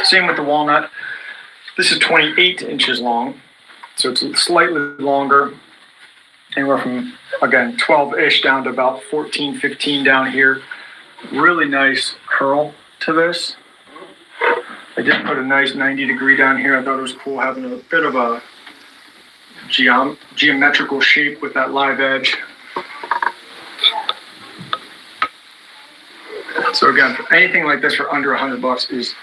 Same with the walnut. This is 28 inches long, so it's slightly longer. Anywhere from, again, 12-ish down to about 14, 15 down here. Really nice curl to this. I did put a nice 90-degree down here. I thought it was cool having a bit of a geometrical shape with that live edge. So again, anything like this for under $100 is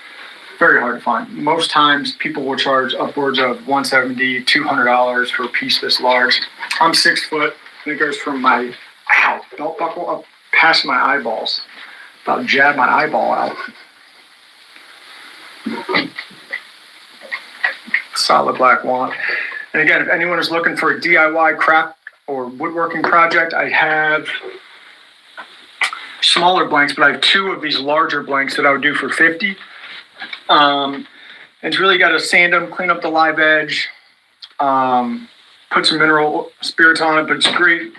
very hard to find. Most times people will charge upwards of $170, $200 for a piece this large. I'm 6 foot, and it goes from my belt buckle up past my eyeballs. About to jab my eyeball out. Solid black walnut. And again, if anyone is looking for a DIY craft or woodworking project, I have smaller blanks, but I have 2 of these larger blanks that I would do for $50. And it's really got to sand them, clean up the live edge, put some mineral spirits on it, but it's a great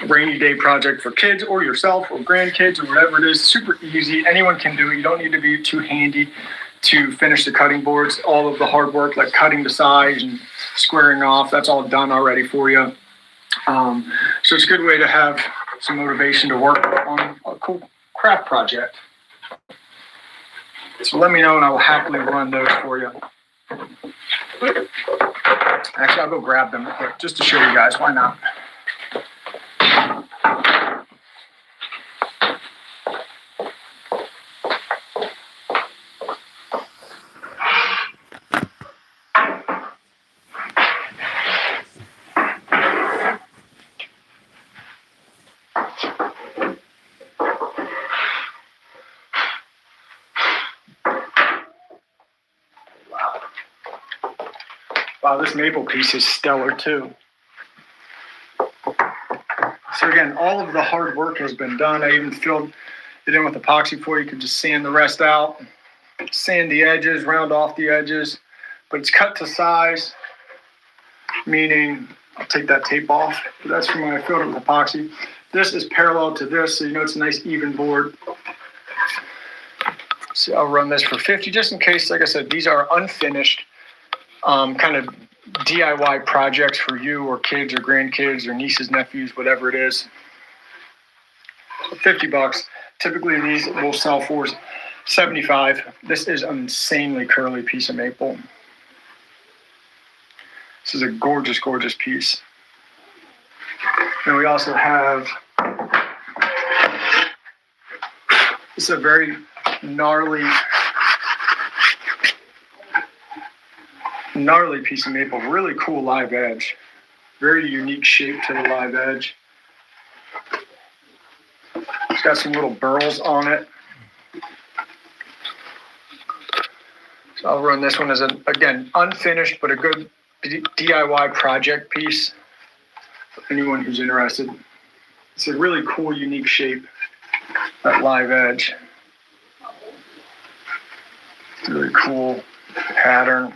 rainy day project for kids or yourself or grandkids or whatever it is. Super easy. Anyone can do it. You don't need to be too handy to finish the cutting boards. All of the hard work, like cutting the sides and squaring off, that's all done already for you. So it's a good way to have some motivation to work on a cool craft project. So let me know and I will happily run those for you. Actually, I'll go grab them real quick just to show you guys. Why not? Wow, this maple piece is stellar too. So again, all of the hard work has been done. I even filled it in with epoxy for you. You can just sand the rest out, sand the edges, round off the edges, but it's cut to size, meaning I'll take that tape off. But that's from when I filled it with epoxy. This is parallel to this, so you know it's a nice even board. So I'll run this for $50 just in case. Like I said, these are unfinished. Kind of DIY projects for you or kids or grandkids or nieces, nephews, whatever it is. So $50. Typically these will sell for $75. This is an insanely curly piece of maple. This is a gorgeous, gorgeous piece. And we also have, this is a very gnarly piece of maple, really cool live edge, very unique shape to the live edge. It's got some little burls on it. So I'll run this one as an, again, unfinished, but a good DIY project piece for anyone who's interested. It's a really cool, unique shape, that live edge. Really cool pattern.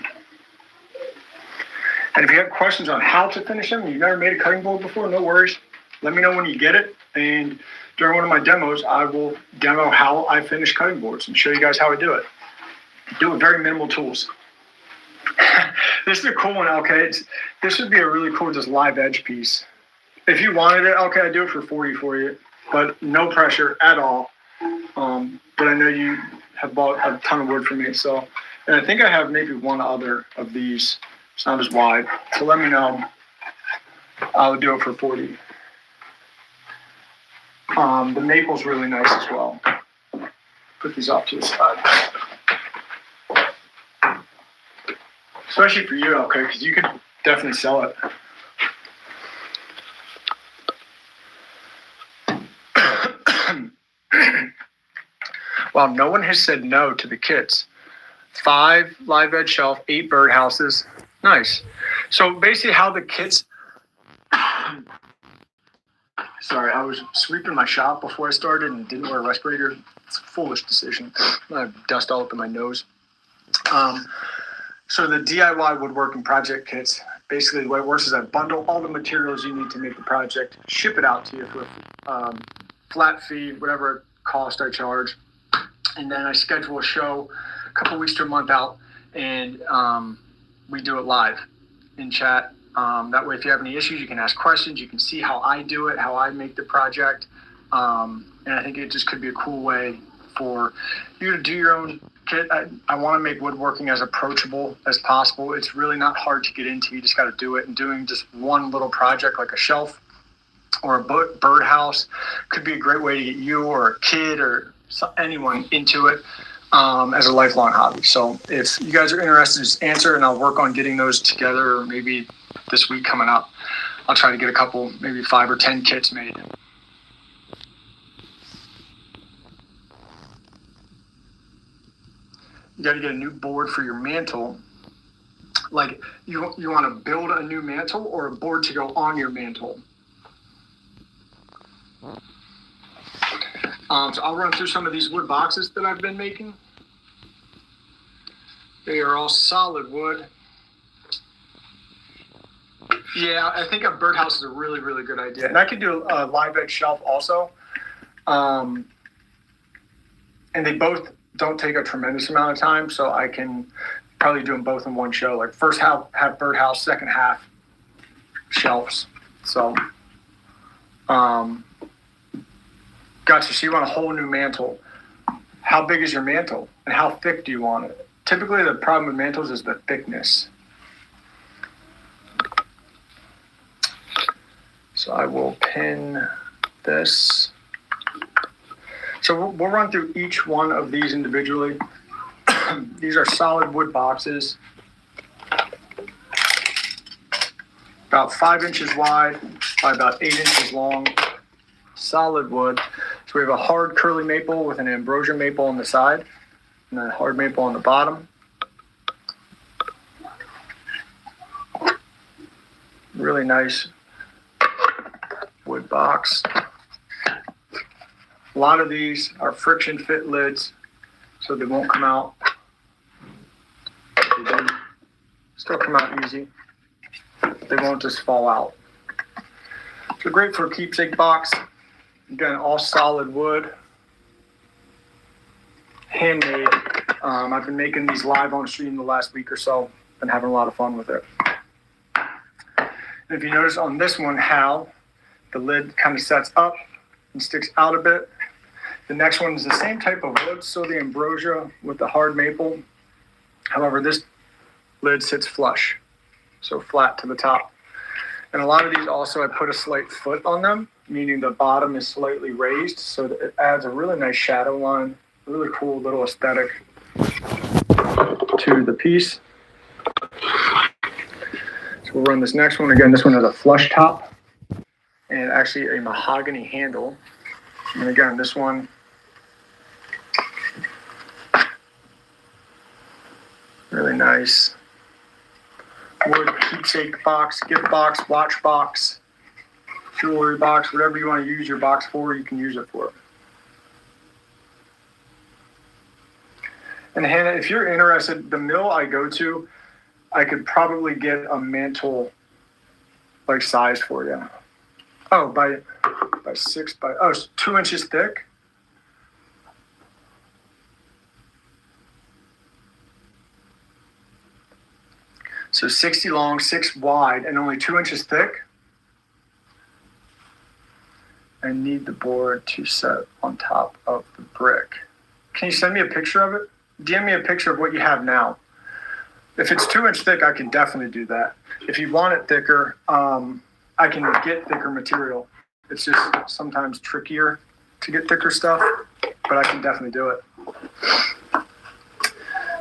And if you have questions on how to finish them, you've never made a cutting board before, no worries. Let me know when you get it. And during one of my demos, I will demo how I finish cutting boards and show you guys how I do it. Do it with very minimal tools. This is a cool one, okay? This would be a really cool just live edge piece. If you wanted it, okay, I'd do it for $40 for you, but no pressure at all. But I know you have bought a ton of wood for me, so, and I think I have maybe one other of these. It's not as wide, so let me know. I would do it for $40. The maple's really nice as well. Put these off to the side. especially for you, okay, because you could definitely sell it. Well, no one has said no to the kits. 5 live edge shelf, 8 birdhouses. Nice. So basically how the kits, sorry, I was sweeping my shop before I started and didn't wear a respirator. It's a foolish decision. I have dust all up in my nose. So the DIY woodworking project kits, basically the way it works is I bundle all the materials you need to make the project, ship it out to you for flat fee, whatever cost I charge. And then I schedule a show a couple weeks to a month out, and we do it live in chat. That way, if you have any issues, you can ask questions. You can see how I do it, how I make the project. And I think it just could be a cool way for you to do your own kit. I want to make woodworking as approachable as possible. It's really not hard to get into. You just got to do it. And doing just one little project like a shelf or a birdhouse could be a great way to get you or a kid or anyone into it as a lifelong hobby. So if you guys are interested, just answer and I'll work on getting those together, or maybe this week coming up, I'll try to get a couple, maybe 5 or 10 kits made. You got to get a new board for your mantle. Like you want to build a new mantle or a board to go on your mantle. So I'll run through some of these wood boxes that I've been making. They are all solid wood. Yeah, I think a birdhouse is a really, really good idea. And I could do a live edge shelf also. And they both don't take a tremendous amount of time, so I can probably do them both in one show. Like first half birdhouse, second half shelves. So, gotcha. So you want a whole new mantle. How big is your mantle and how thick do you want it? Typically the problem with mantles is the thickness. So I will pin this. So we'll run through each one of these individually. These are solid wood boxes, about 5 inches wide by about 8 inches long, solid wood. So we have a hard curly maple with an ambrosia maple on the side and a hard maple on the bottom. Really nice wood box. A lot of these are friction fit lids, so they won't come out. They do still come out easy. They won't just fall out. So great for a keepsake box. Again, all solid wood, handmade. I've been making these live on stream the last week or so. Been having a lot of fun with it. And if you notice on this one how the lid kind of sets up and sticks out a bit. The next one is the same type of wood, so the ambrosia with the hard maple. However, this lid sits flush, so flat to the top. And a lot of these also, I put a slight foot on them, meaning the bottom is slightly raised, so that it adds a really nice shadow line, really cool little aesthetic to the piece. So we'll run this next one. Again, this one has a flush top and actually a mahogany handle. And again, this one, really nice wood keepsake box, gift box, watch box, jewelry box, whatever you want to use your box for, you can use it for. And Hannah, if you're interested, the mill I go to, I could probably get a mantle like size for you. Oh, by 2 inches thick. So 60 long, 6 wide, and only 2 inches thick. I need the board to set on top of the brick. Can you send me a picture of it? DM me a picture of what you have now. If it's 2 inch thick, I can definitely do that. If you want it thicker, I can get thicker material. It's just sometimes trickier to get thicker stuff, but I can definitely do it.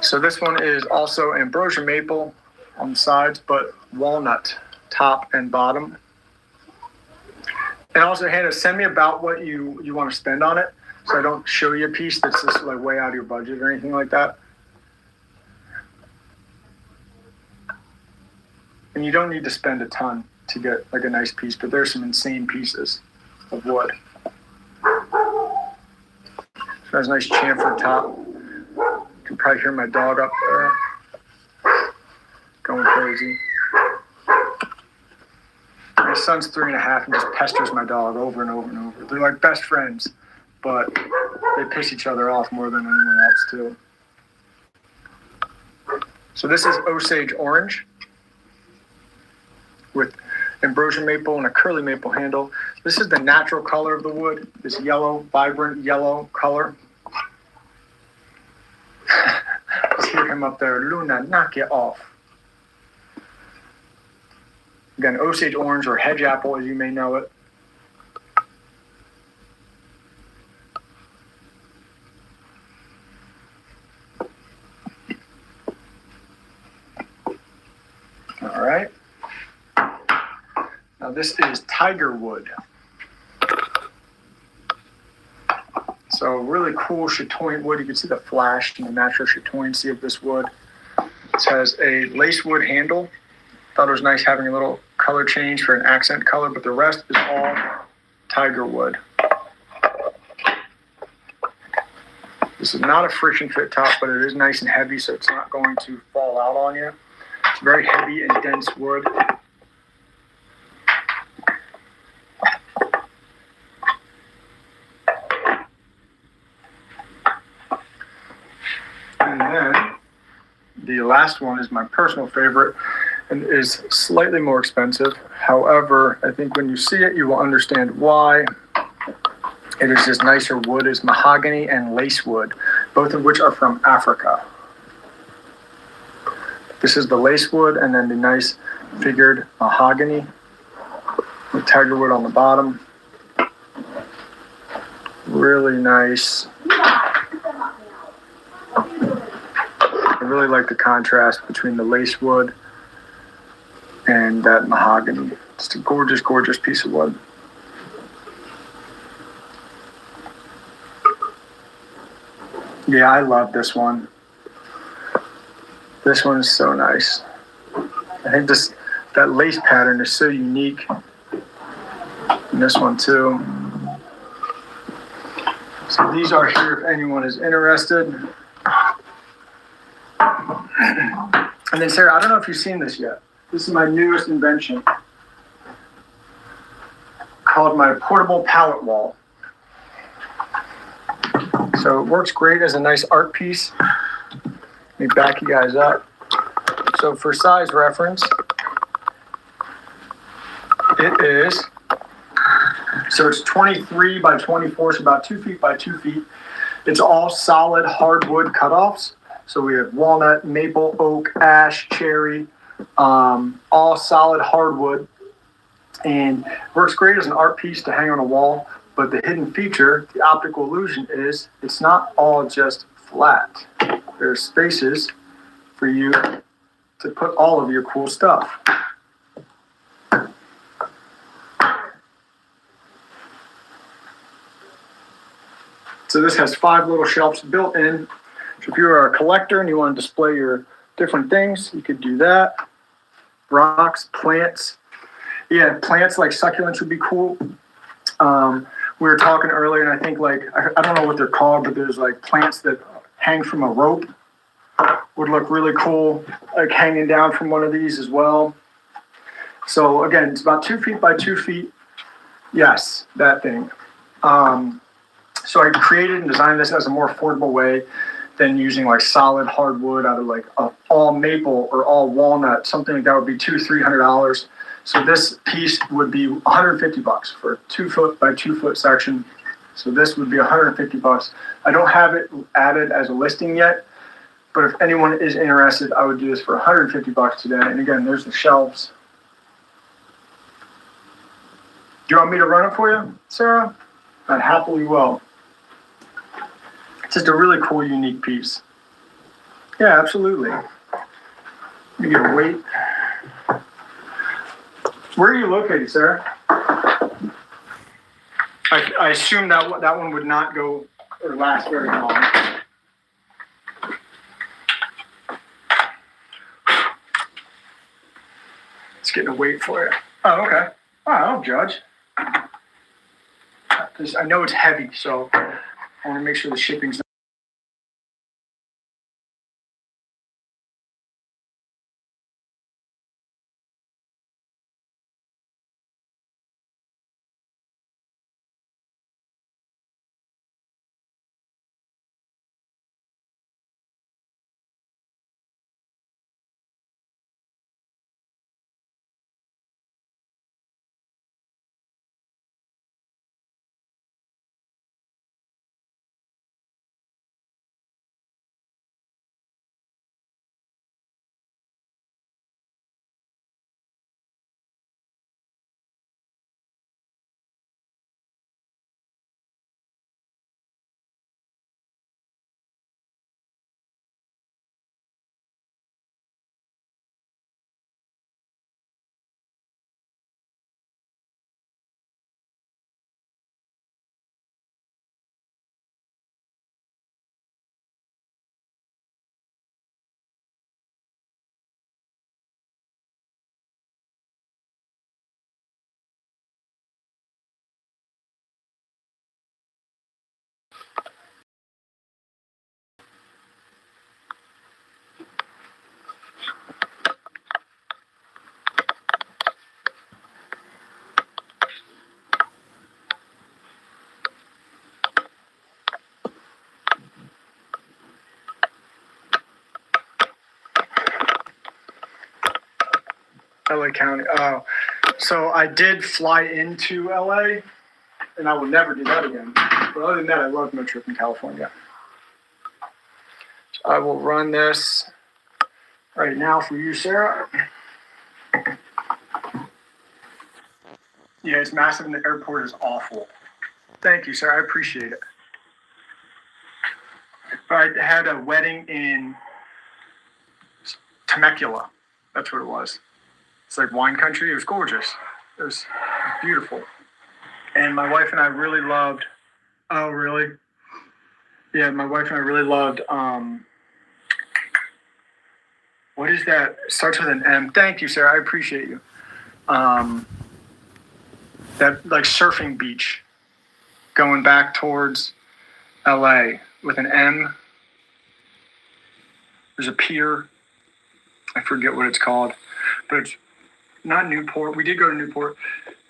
So this one is also ambrosia maple on the sides, but walnut top and bottom. And also, Hannah, send me about what you want to spend on it, so I don't show you a piece that's just like way out of your budget or anything like that. And you don't need to spend a ton to get like a nice piece, but there's some insane pieces of wood. So there's a nice chamfer top. You can probably hear my dog up there going crazy. My son's 3.5 and just pesters my dog over and over and over. They're like best friends, but they piss each other off more than anyone else too. So this is Osage orange with ambrosia maple and a curly maple handle. This is the natural color of the wood, this yellow, vibrant yellow color. Let's hear him up there. Luna, knock it off. Again, Osage orange or hedge apple, as you may know it. All right. Now this is tiger wood. So really cool chatoyant wood. You can see the flash and the natural chatoyancy of this wood. It has a lace wood handle. Thought it was nice having a little color change for an accent color, but the rest is all tiger wood. This is not a friction fit top, but it is nice and heavy, so it's not going to fall out on you. It's very heavy and dense wood. And then the last one is my personal favorite and is slightly more expensive. However, I think when you see it, you will understand why. It is this nicer wood, is mahogany and lace wood, both of which are from Africa. This is the lace wood and then the nice figured mahogany with tiger wood on the bottom. Really nice. I really like the contrast between the lace wood and that mahogany. It's a gorgeous, gorgeous piece of wood. Yeah, I love this one. This one is so nice. I think that lace pattern is so unique. And this one too. So these are here if anyone is interested. And then Sarah, I don't know if you've seen this yet. This is my newest invention called my portable pallet wall. So it works great as a nice art piece. Let me back you guys up. So for size reference, it is, so it's 23 by 24, so about 2 feet by 2 feet. It's all solid hardwood cutoffs. So we have walnut, maple, oak, ash, cherry, all solid hardwood, and works great as an art piece to hang on a wall. But the hidden feature, the optical illusion, is it's not all just flat. There's spaces for you to put all of your cool stuff. So this has 5 little shelves built in. So if you're a collector and you want to display your different things, you could do that. Rocks, plants. Yeah, plants like succulents would be cool. We were talking earlier, and I think like, I don't know what they're called, but there's like plants that hang from a rope. Would look really cool, like hanging down from one of these as well. So again, it's about 2 feet by 2 feet. Yes, that thing. So I created and designed this as a more affordable way than using like solid hardwood out of like all maple or all walnut. Something like that would be $200-300. So this piece would be $150 for a 2 foot by 2 foot section. So this would be $150. I don't have it added as a listing yet, but if anyone is interested, I would do this for $150 today. And again, there's the shelves. Do you want me to run it for you, Sarah? I happily will. It's just a really cool, unique piece. Yeah, absolutely. You get a weight. Where are you located, sir? I assume that one would not go or last very long. It's getting a weight for you. Oh, okay. Oh, I don't judge. I know it's heavy, so I want to make sure the shipping's not. LA County. Oh, so I did fly into LA, and I will never do that again. But other than that, I love my trip in California. So I will run this right now for you, Sarah. Yeah, it's massive, and the airport is awful. Thank you, sir. I appreciate it. I had a wedding in Temecula. That's what it was. It's like wine country. It was gorgeous. It was beautiful. And my wife and I really loved. Oh, really? Yeah, my wife and I really loved. What is that? It starts with an M. Thank you, sir. I appreciate you. That like surfing beach, going back towards LA with an M. There's a pier. I forget what it's called, but it's not Newport. We did go to Newport.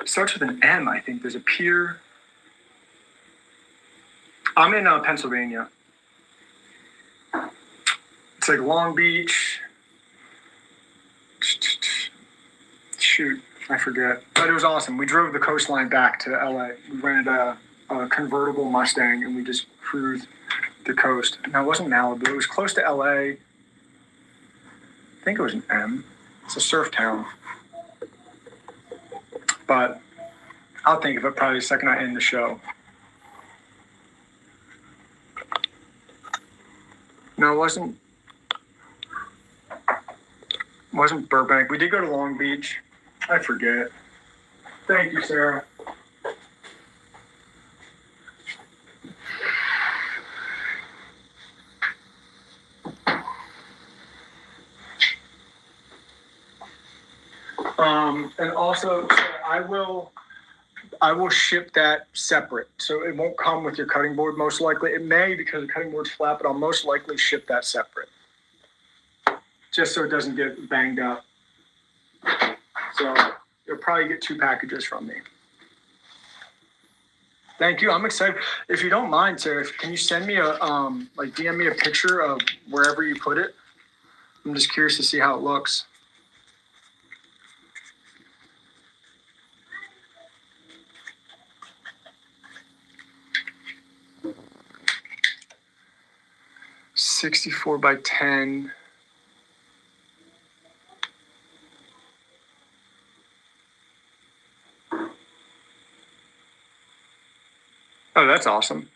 It starts with an M, I think. There's a pier. I'm in Pennsylvania. It's like Long Beach. Shoot, I forget. But it was awesome. We drove the coastline back to LA. We rented a convertible Mustang and we just cruised the coast. Now, it wasn't Malibu. It was close to LA. I think it was an M. It's a surf town. But I'll think of it probably the second I end the show. No, it wasn't Burbank. We did go to Long Beach. I forget. Thank you, Sarah. And also, I will ship that separate. So it won't come with your cutting board, most likely. It may because the cutting board's flat, but I'll most likely ship that separate. Just so it doesn't get banged up. So you'll probably get 2 packages from me. Thank you. I'm excited. If you don't mind, Sarah, can you send me a DM me a picture of wherever you put it? I'm just curious to see how it looks. $64 by $10. Oh, that's awesome.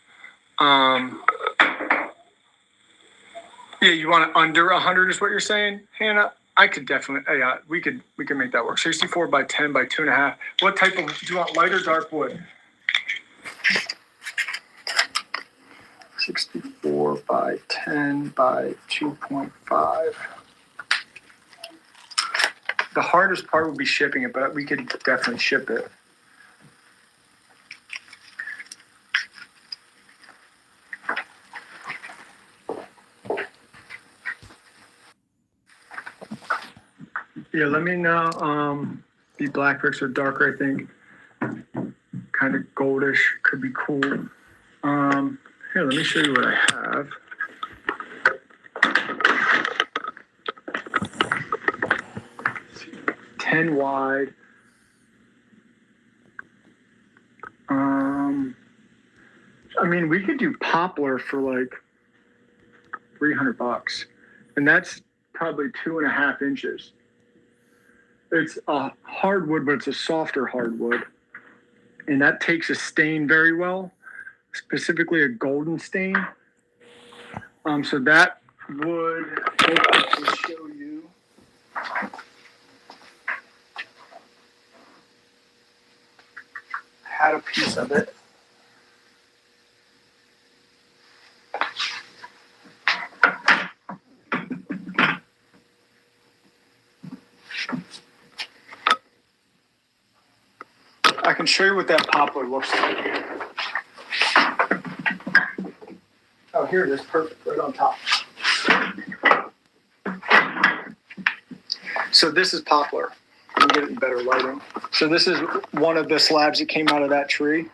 Yeah, you want it under 100 is what you're saying, Hannah? I could definitely, yeah, we could make that work. 64 by 10 by 2.5. What type of, do you want light or dark wood? 64 by 10 by 2.5. The hardest part would be shipping it, but we could definitely ship it. Yeah, let me know. Be black bricks or darker, I think. Kind of goldish, could be cool. Here, let me show you what I have. Ten wide. I mean, we could do poplar for like $300, and that's probably 2.5 inches. It's a hardwood, but it's a softer hardwood, and that takes a stain very well, specifically a golden stain. So that would, I can show you. Had a piece of it. I can show you what that poplar looks like. Oh, here it is, perfect, right on top. So this is poplar. Let me get it in better lighting. So this is one of the slabs that came out of that tree.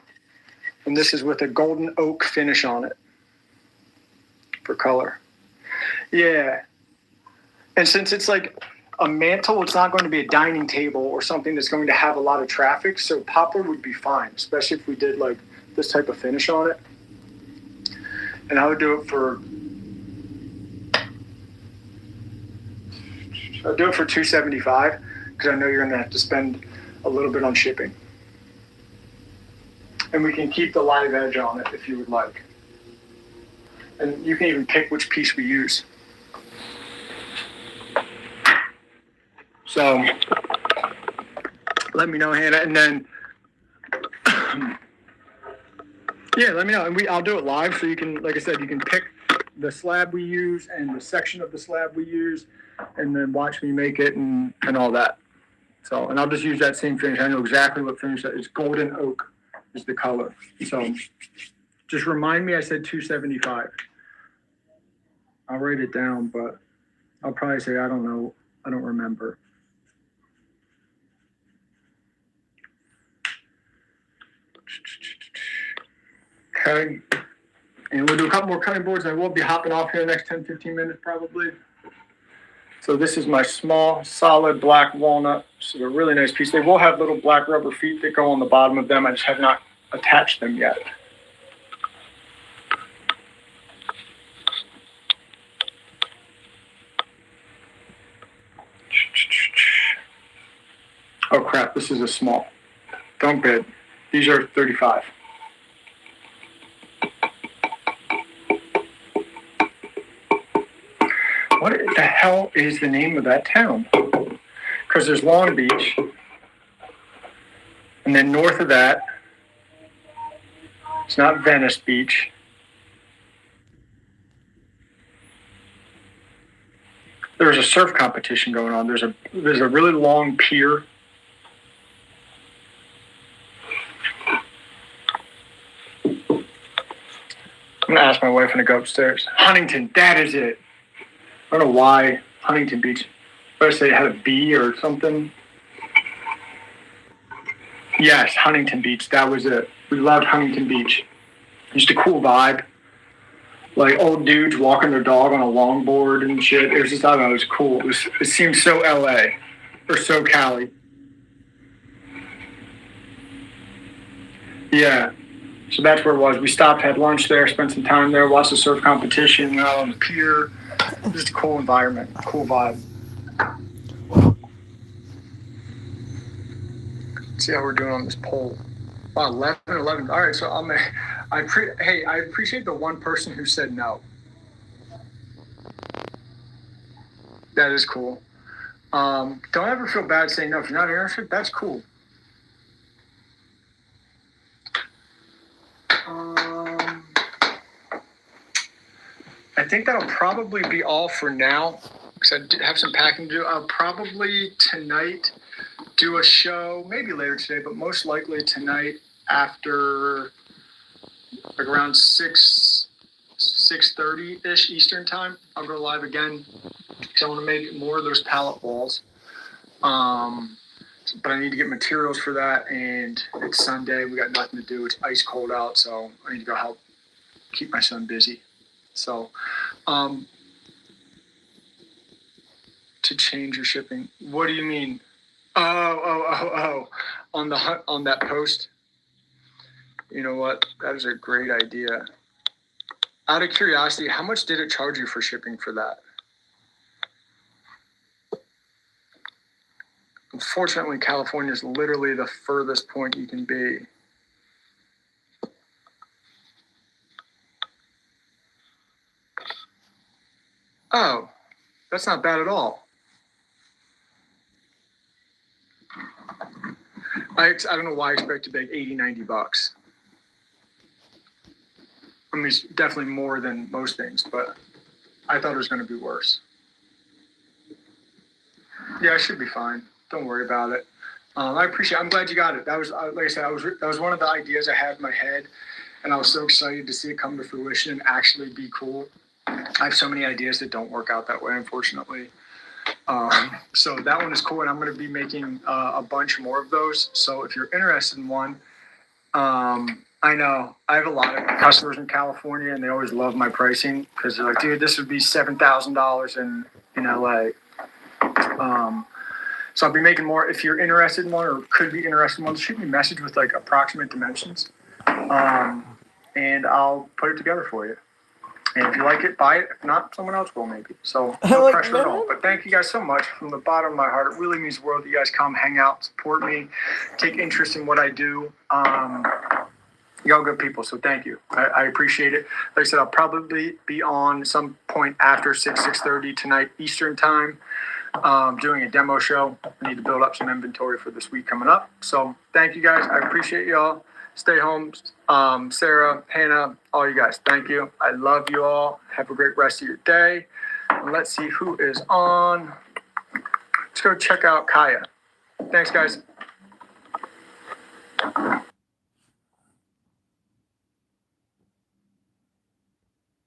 And this is with a golden oak finish on it for color. Yeah. And since it's like a mantle, it's not going to be a dining table or something that's going to have a lot of traffic. So poplar would be fine, especially if we did like this type of finish on it. And I would do it for, I'll do it for $275 because I know you're going to have to spend a little bit on shipping. And we can keep the live edge on it if you would like. And you can even pick which piece we use. So let me know, Hannah, and then yeah, let me know, and I'll do it live, so you can, like I said, you can pick the slab we use and the section of the slab we use, and then watch me make it and all that. So, and I'll just use that same finish. I know exactly what finish that is. Golden oak is the color. So just remind me I said $275. I'll write it down, but I'll probably say I don't know. I don't remember. Okay. And we'll do a couple more cutting boards, and we'll be hopping off here in the next 10, 15 minutes probably. So this is my small, solid black walnut. So they're a really nice piece. They will have little black rubber feet that go on the bottom of them. I just have not attached them yet. Oh crap, this is a small. Don't bid. These are 35. What the hell is the name of that town? Because there's Long Beach, and then north of that, it's not Venice Beach. There's a surf competition going on. There's a really long pier. I'm gonna ask my wife when I go upstairs. Huntington, that is it. I don't know why Huntington Beach. I say it had a B or something. Yes, Huntington Beach. That was it. We loved Huntington Beach. Just a cool vibe. Like old dudes walking their dog on a longboard and shit. It was just, I don't know, it was cool. It seemed so LA or so Cali. Yeah. So that's where it was. We stopped, had lunch there, spent some time there, watched the surf competition, went out on the pier. Just a cool environment, cool vibe. Let's see how we're doing on this poll. Wow, 11. All right, so I appreciate the one person who said no. That is cool. Don't ever feel bad saying no. If you're not interested, that's cool. I think that'll probably be all for now, because I have some packing to do. I'll probably tonight do a show, maybe later today, but most likely tonight after like around 6:30 ish Eastern time. I'll go live again because I want to make more of those pallet walls. But I need to get materials for that, and it's Sunday. We got nothing to do. It's ice cold out, so I need to go help keep my son busy. So, to change your shipping. What do you mean? Oh! On that post. You know what? That is a great idea. Out of curiosity, how much did it charge you for shipping for that? Unfortunately, California is literally the furthest point you can be. Oh, that's not bad at all. I don't know why I expected to be $80, $90. I mean, it's definitely more than most things, but I thought it was going to be worse. Yeah, I should be fine. Don't worry about it. I appreciate it. I'm glad you got it. That was, like I said, that was one of the ideas I had in my head, and I was so excited to see it come to fruition and actually be cool. I have so many ideas that don't work out that way, unfortunately. So that one is cool, and I'm going to be making a bunch more of those. So if you're interested in one, I know I have a lot of customers in California, and they always love my pricing because they're like, "Dude, this would be $7,000 in LA." So I'll be making more. If you're interested in one or could be interested in one, shoot me a message with like approximate dimensions, and I'll put it together for you. And if you like it, buy it. If not, someone else will maybe. So no pressure at all. But thank you guys so much from the bottom of my heart. It really means the world that you guys come, hang out, support me, take interest in what I do. Y'all good people, so thank you. I appreciate it. Like I said, I'll probably be on some point after 6:30 tonight Eastern time, doing a demo show. I need to build up some inventory for this week coming up. So thank you guys. I appreciate y'all. Stay home. Sarah, Hannah, all you guys, thank you. I love you all. Have a great rest of your day. And let's see who is on. Let's go check out Kaya. Thanks, guys.